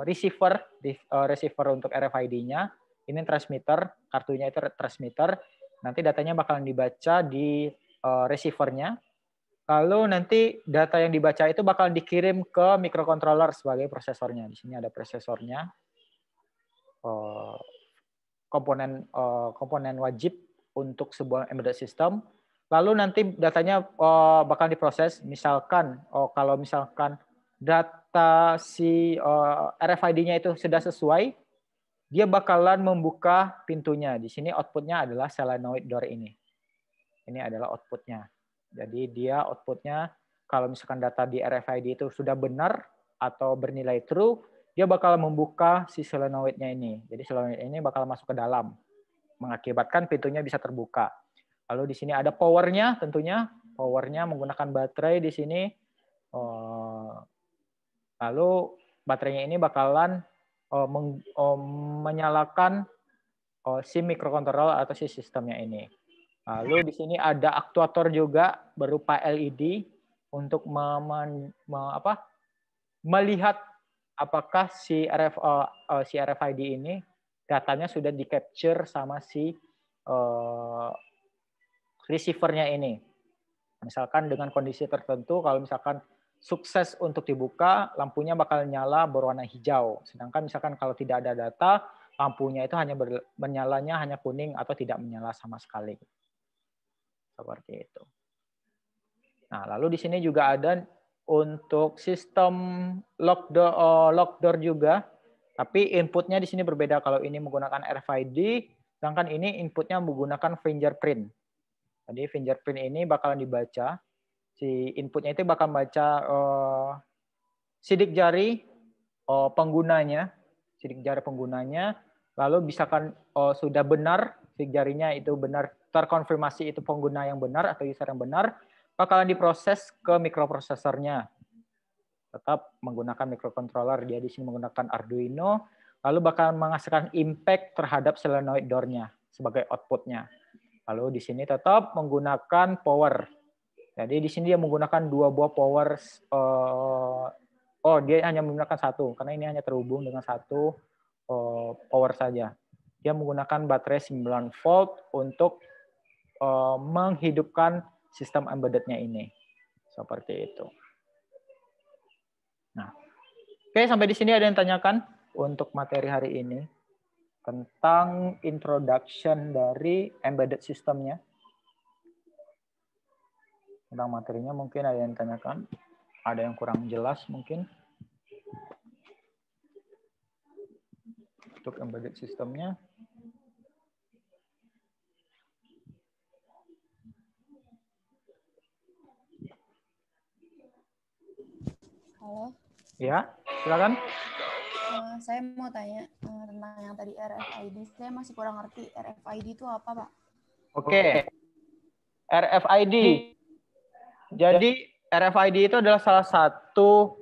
receiver untuk RFID-nya. Ini transmitter, kartunya itu transmitter. Nanti datanya bakalan dibaca di receiver-nya. Lalu nanti data yang dibaca itu bakalan dikirim ke microcontroller sebagai prosesornya. Di sini ada prosesornya. Komponen wajib untuk sebuah embedded system. Lalu nanti datanya bakal diproses. Misalkan kalau misalkan data si RFID-nya itu sudah sesuai, dia bakalan membuka pintunya. Di sini outputnya adalah solenoid door ini. Ini adalah outputnya. Jadi dia outputnya kalau misalkan data di RFID itu sudah benar atau bernilai true, dia bakal membuka si solenoidnya ini. Jadi solenoid ini bakal masuk ke dalam, mengakibatkan pintunya bisa terbuka. Lalu di sini ada powernya, tentunya powernya menggunakan baterai di sini. Lalu baterainya ini bakalan menyalakan si microcontroller atau si sistemnya ini. Lalu di sini ada aktuator juga berupa LED untuk melihat apakah si RFID ini datanya sudah di-capture sama si receiver-nya ini. Misalkan dengan kondisi tertentu, kalau misalkan sukses untuk dibuka, lampunya bakal nyala berwarna hijau. Sedangkan misalkan kalau tidak ada data, lampunya itu hanya menyalanya hanya kuning atau tidak menyala sama sekali. Seperti itu. Nah, lalu di sini juga ada untuk sistem lock door juga, tapi inputnya di sini berbeda. Kalau ini menggunakan RFID, sedangkan ini inputnya menggunakan fingerprint. Jadi fingerprint ini bakalan dibaca. Si inputnya itu bakal baca sidik jari penggunanya, lalu misalkan sudah benar, sidik jarinya itu benar, terkonfirmasi itu pengguna yang benar atau user yang benar, bakalan diproses ke mikroprosesornya. Tetap menggunakan microcontroller, dia di sini menggunakan Arduino, lalu bakal menghasilkan impact terhadap solenoid door-nya sebagai output-nya. Lalu di sini tetap menggunakan power. Jadi di sini dia menggunakan dua buah power. Dia hanya menggunakan satu karena ini hanya terhubung dengan satu power saja. Dia menggunakan baterai 9 volt untuk menghidupkan sistem embedded-nya ini. Seperti itu. Nah, oke, sampai di sini ada yang tanyakan untuk materi hari ini tentang introduction dari embedded system-nya. Tentang materinya mungkin ada yang tanyakan, ada yang kurang jelas mungkin untuk embedded systemnya. Halo. Ya, silakan. Saya mau tanya tentang yang tadi RFID. Saya masih kurang ngerti RFID itu apa, Pak? Oke. RFID. Jadi RFID itu adalah salah satu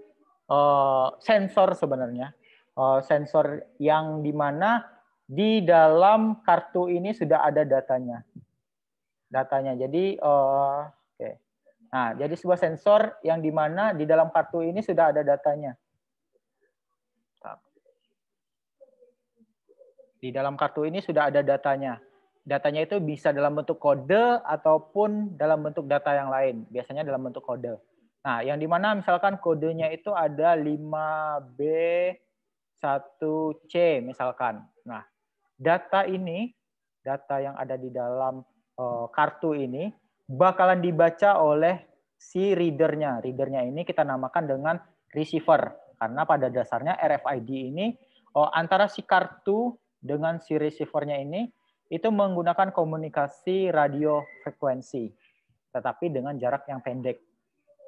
sensor sebenarnya. Sensor yang dimana di dalam kartu ini sudah ada datanya. Jadi, oke. Nah, jadi sebuah sensor yang dimana di dalam kartu ini sudah ada datanya. Di dalam kartu ini sudah ada datanya. datanya itu bisa dalam bentuk kode ataupun dalam bentuk data yang lain. Biasanya dalam bentuk kode. Nah, yang dimana misalkan kodenya itu ada 5B1C misalkan. Nah, data ini, data yang ada di dalam kartu ini bakalan dibaca oleh si readernya. Readernya ini kita namakan dengan receiver. Karena pada dasarnya RFID ini antara si kartu dengan si receivernya ini itu menggunakan komunikasi radio frekuensi, tetapi dengan jarak yang pendek.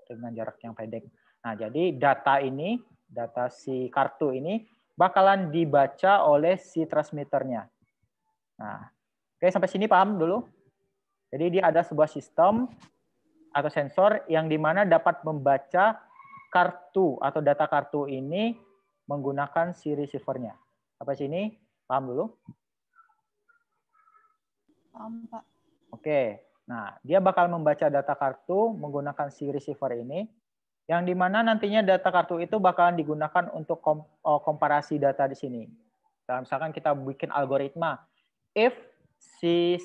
Nah, jadi data ini, data si kartu ini bakalan dibaca oleh si transmitternya. Nah, oke, sampai sini paham dulu? Jadi dia ada sebuah sistem atau sensor yang dimana dapat membaca kartu atau data kartu ini menggunakan si receivernya. Sampai sini paham dulu? Paham, Pak. Oke. Nah, dia bakal membaca data kartu menggunakan si receiver ini, yang dimana nantinya data kartu itu bakalan digunakan untuk komparasi data di sini. Nah, misalkan kita bikin algoritma, if si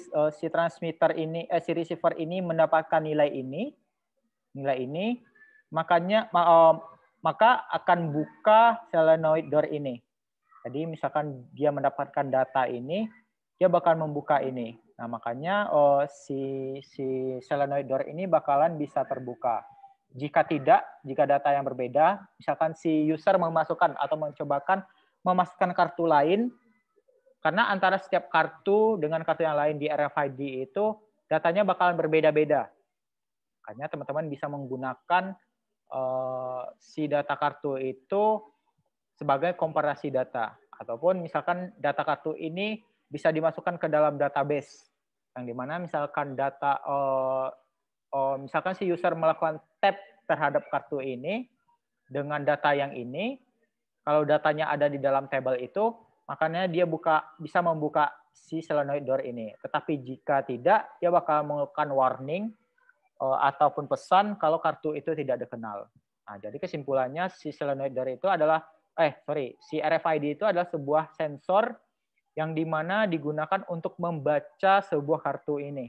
transmitter ini, si receiver ini mendapatkan nilai ini, maka akan buka solenoid door ini. Jadi misalkan dia mendapatkan data ini, dia bakal membuka ini. Nah, makanya si solenoid door ini bakalan bisa terbuka. Jika tidak, jika data yang berbeda, misalkan si user memasukkan atau mencobakan memasukkan kartu lain, karena antara setiap kartu dengan kartu yang lain di RFID itu datanya bakalan berbeda-beda. Makanya teman-teman bisa menggunakan si data kartu itu sebagai komparasi data. Ataupun misalkan data kartu ini bisa dimasukkan ke dalam database. Yang dimana misalkan data, misalkan si user melakukan tap terhadap kartu ini dengan data yang ini, kalau datanya ada di dalam table itu, makanya dia bisa membuka si solenoid door ini. Tetapi jika tidak, dia bakal melakukan warning ataupun pesan kalau kartu itu tidak dikenal. Nah, jadi kesimpulannya si solenoid door itu adalah si RFID itu adalah sebuah sensor yang dimana digunakan untuk membaca sebuah kartu ini.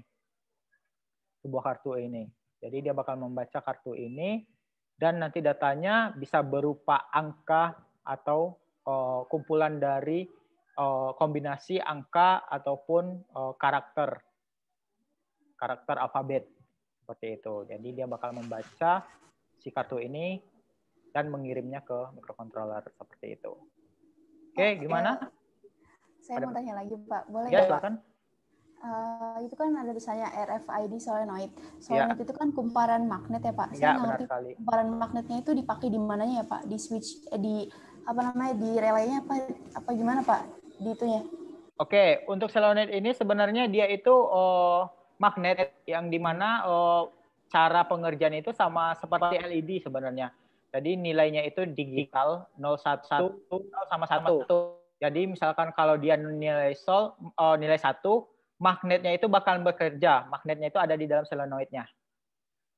Jadi dia bakal membaca kartu ini dan nanti datanya bisa berupa angka atau kumpulan dari kombinasi angka ataupun karakter alfabet seperti itu. Jadi dia bakal membaca si kartu ini dan mengirimnya ke microcontroller seperti itu. Oke, gimana? Saya mau tanya lagi, Pak. Boleh ya, ya, Pak? silakan. Itu kan ada tulisannya RFID solenoid. Solenoid itu kan kumparan magnet ya, Pak. Saya nggak ngerti kumparan magnetnya itu dipakai di mananya ya, Pak? Di switch, di relaynya apa gimana, Pak? Di itunya. Oke, untuk solenoid ini sebenarnya dia itu magnet yang dimana cara pengerjaan itu sama seperti LED sebenarnya. Jadi nilainya itu digital 0,1 sama 1. Jadi misalkan kalau dia nilai 1, magnetnya itu bakal bekerja. Magnetnya itu ada di dalam solenoidnya.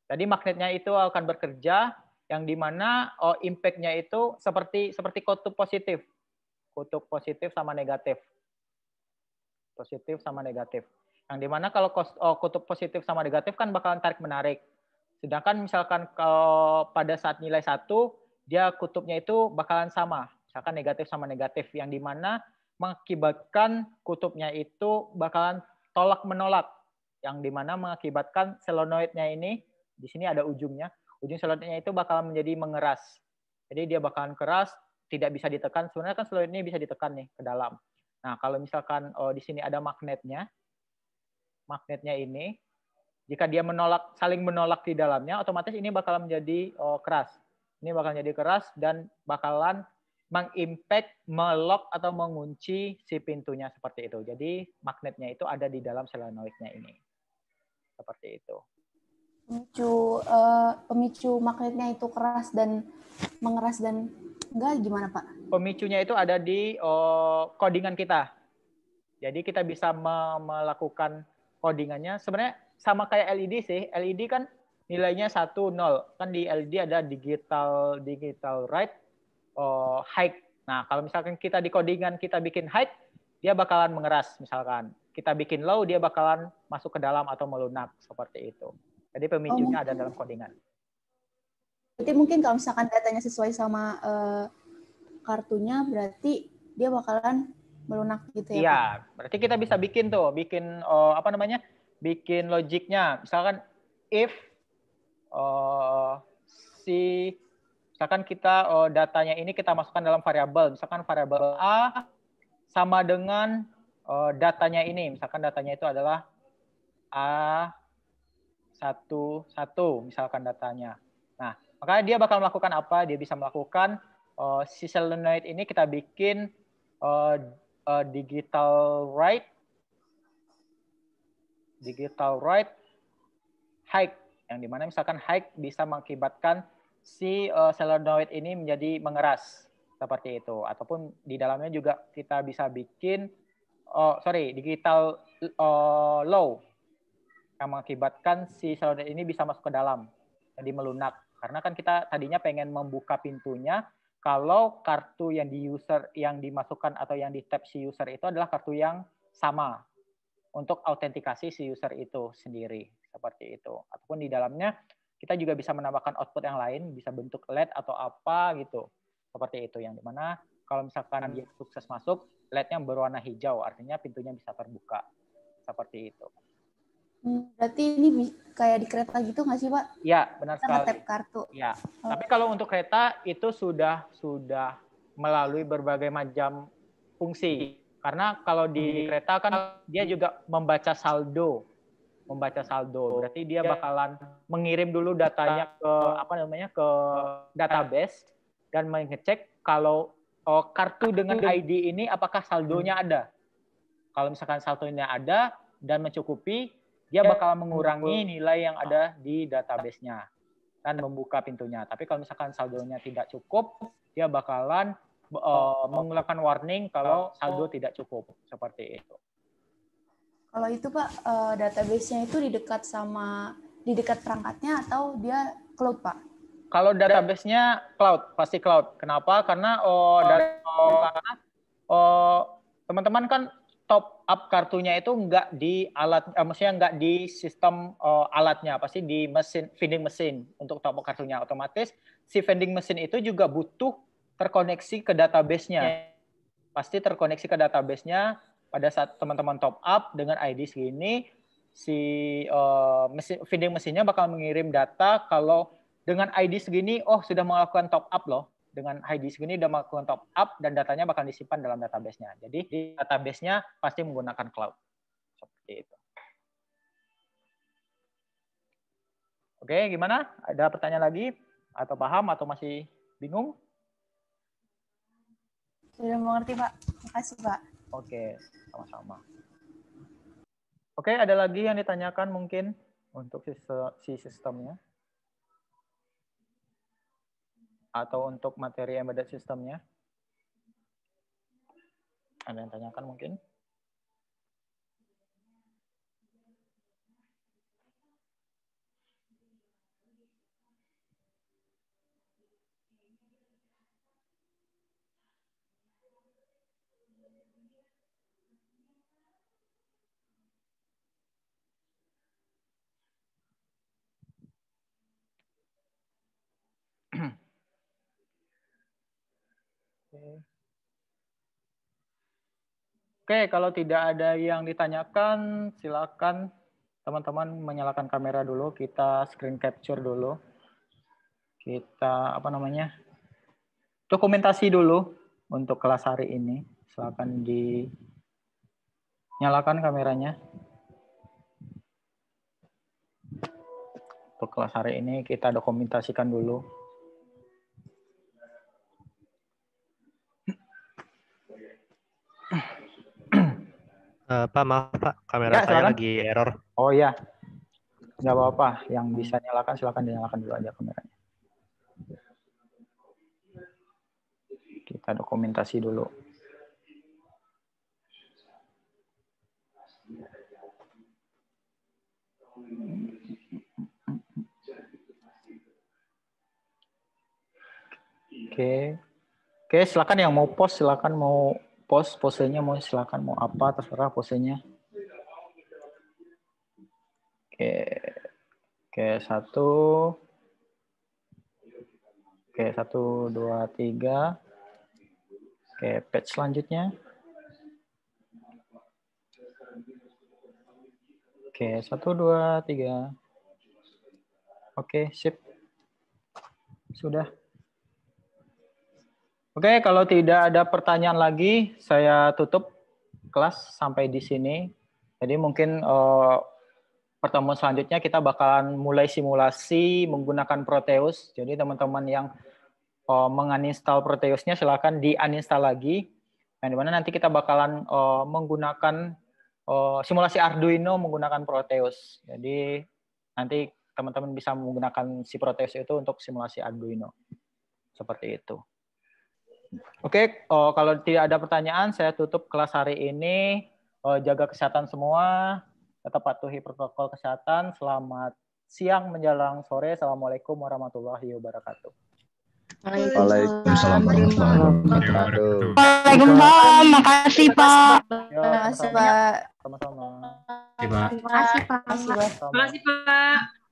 Jadi magnetnya itu akan bekerja yang dimana impact-nya itu seperti kutub positif. Kutub positif sama negatif. Positif sama negatif. Yang dimana kalau kutub positif sama negatif kan bakalan tarik-menarik. Sedangkan misalkan pada saat nilai 1, dia kutubnya itu bakalan sama. Misalkan negatif sama negatif. Yang dimana mengakibatkan kutubnya itu bakalan tolak-menolak. Yang dimana mengakibatkan solenoidnya ini, di sini ada ujungnya. Ujung solenoidnya itu bakalan menjadi mengeras. Jadi dia bakalan keras, tidak bisa ditekan. Sebenarnya kan solenoid ini bisa ditekan nih ke dalam. Nah, kalau misalkan di sini ada magnetnya ini, jika dia saling menolak di dalamnya, otomatis ini bakalan menjadi keras. Ini bakalan jadi keras dan bakalan mengimpact, melock atau mengunci si pintunya seperti itu. Jadi magnetnya itu ada di dalam solenoidnya ini. Seperti itu. Pemicu magnetnya itu keras dan mengeras dan enggak gimana, Pak? Pemicunya itu ada di codingan kita. Jadi kita bisa melakukan codingannya. Sebenarnya sama kayak LED sih. LED kan nilainya 1, 0. Kan di LED ada digital write, height. Nah, kalau misalkan kita di codingan kita bikin height, dia bakalan mengeras misalkan. Kita bikin low, dia bakalan masuk ke dalam atau melunak seperti itu. Jadi pemicunya ada dalam codingan. Berarti mungkin kalau misalkan datanya sesuai sama kartunya, berarti dia bakalan melunak gitu ya, Iya, Pak? berarti kita bisa bikin bikin logiknya. Misalkan if misalkan kita datanya ini kita masukkan dalam variabel, misalkan variabel A sama dengan datanya ini, misalkan datanya itu adalah A11, misalkan datanya. Nah, maka dia bakal melakukan apa? Dia bisa melakukan si solenoid ini kita bikin digital write high, yang dimana misalkan high bisa mengakibatkan si solenoid ini menjadi mengeras seperti itu. Ataupun di dalamnya juga kita bisa bikin digital low yang mengakibatkan si solenoid ini bisa masuk ke dalam, jadi melunak. Karena kan kita tadinya pengen membuka pintunya kalau kartu yang dimasukkan atau yang di tap si user itu adalah kartu yang sama untuk autentikasi si user itu sendiri, seperti itu. Ataupun di dalamnya kita juga bisa menambahkan output yang lain, bisa bentuk LED atau apa gitu, seperti itu. Yang dimana kalau misalkan dia sukses masuk, LED-nya berwarna hijau, artinya pintunya bisa terbuka, seperti itu. Berarti ini kayak di kereta gitu nggak sih, Pak? Ya, benar sekali. Tap kartu. Ya. Tapi kalau untuk kereta itu sudah melalui berbagai macam fungsi. Karena kalau di kereta kan dia juga membaca saldo. Berarti dia bakalan mengirim dulu datanya ke database dan mengecek kalau kartu dengan ID ini apakah saldonya ada. Kalau misalkan saldonya ada dan mencukupi, dia bakal mengurangi nilai yang ada di database-nya dan membuka pintunya. Tapi kalau misalkan saldonya tidak cukup, dia bakalan mengeluarkan warning kalau saldo tidak cukup, seperti itu. Kalau itu Pak, database-nya itu di dekat perangkatnya atau dia cloud, Pak? Kalau database-nya cloud, pasti cloud. Kenapa? Karena teman-teman kan top up kartunya itu nggak di alat, maksudnya nggak di sistem alatnya, pasti di mesin vending machine untuk top up kartunya. Otomatis si vending machine itu juga butuh terkoneksi ke database-nya. Pasti terkoneksi ke database-nya pada saat teman-teman top up dengan ID segini, si vending machine-nya bakal mengirim data kalau dengan ID segini, sudah melakukan top up loh. Dengan ID segini sudah melakukan top up dan datanya bakal disimpan dalam database-nya. Jadi di database-nya pasti menggunakan cloud. Seperti itu. Oke, gimana? Ada pertanyaan lagi? Atau paham atau masih bingung? Sudah mengerti, Pak. Makasih, Pak. Oke, sama-sama. Oke, ada lagi yang ditanyakan mungkin untuk si sistemnya? Atau untuk materi embedded systemnya? Ada yang tanyakan mungkin? Oke, kalau tidak ada yang ditanyakan, silakan teman-teman menyalakan kamera dulu, kita screen capture dulu. Kita dokumentasi dulu untuk kelas hari ini. Silakan dinyalakan kameranya. Untuk kelas hari ini kita dokumentasikan dulu. Pak, maaf Pak, kamera saya lagi error. Oh ya, nggak apa-apa. Yang bisa nyalakan silakan dinyalakan dulu aja kameranya. Kita dokumentasi dulu. Oke, silakan yang mau post silakan, mau posenya mau silakan mau apa terserah posenya. Oke, 1 2 3. Oke, page selanjutnya. Oke, 1 2 3. Oke, sip. Sudah. Oke, kalau tidak ada pertanyaan lagi, saya tutup kelas sampai di sini. Jadi mungkin pertemuan selanjutnya kita bakalan mulai simulasi menggunakan Proteus. Jadi teman-teman yang menguninstall Proteusnya silakan di-uninstall lagi. Yang dimana nanti kita bakalan menggunakan simulasi Arduino menggunakan Proteus. Jadi nanti teman-teman bisa menggunakan si Proteus itu untuk simulasi Arduino. Seperti itu. Oke, kalau tidak ada pertanyaan, saya tutup kelas hari ini. Jaga kesehatan semua, tetap patuhi protokol kesehatan. Selamat siang menjelang sore. Assalamualaikum warahmatullahi wabarakatuh. Waalaikumsalam warahmatullahi wabarakatuh. Waalaikumsalam. Makasih, Pak. Terima kasih, Pak. Sama-sama. Terima Terima kasih, Pak. Sama-sama. Terima kasih, Pak.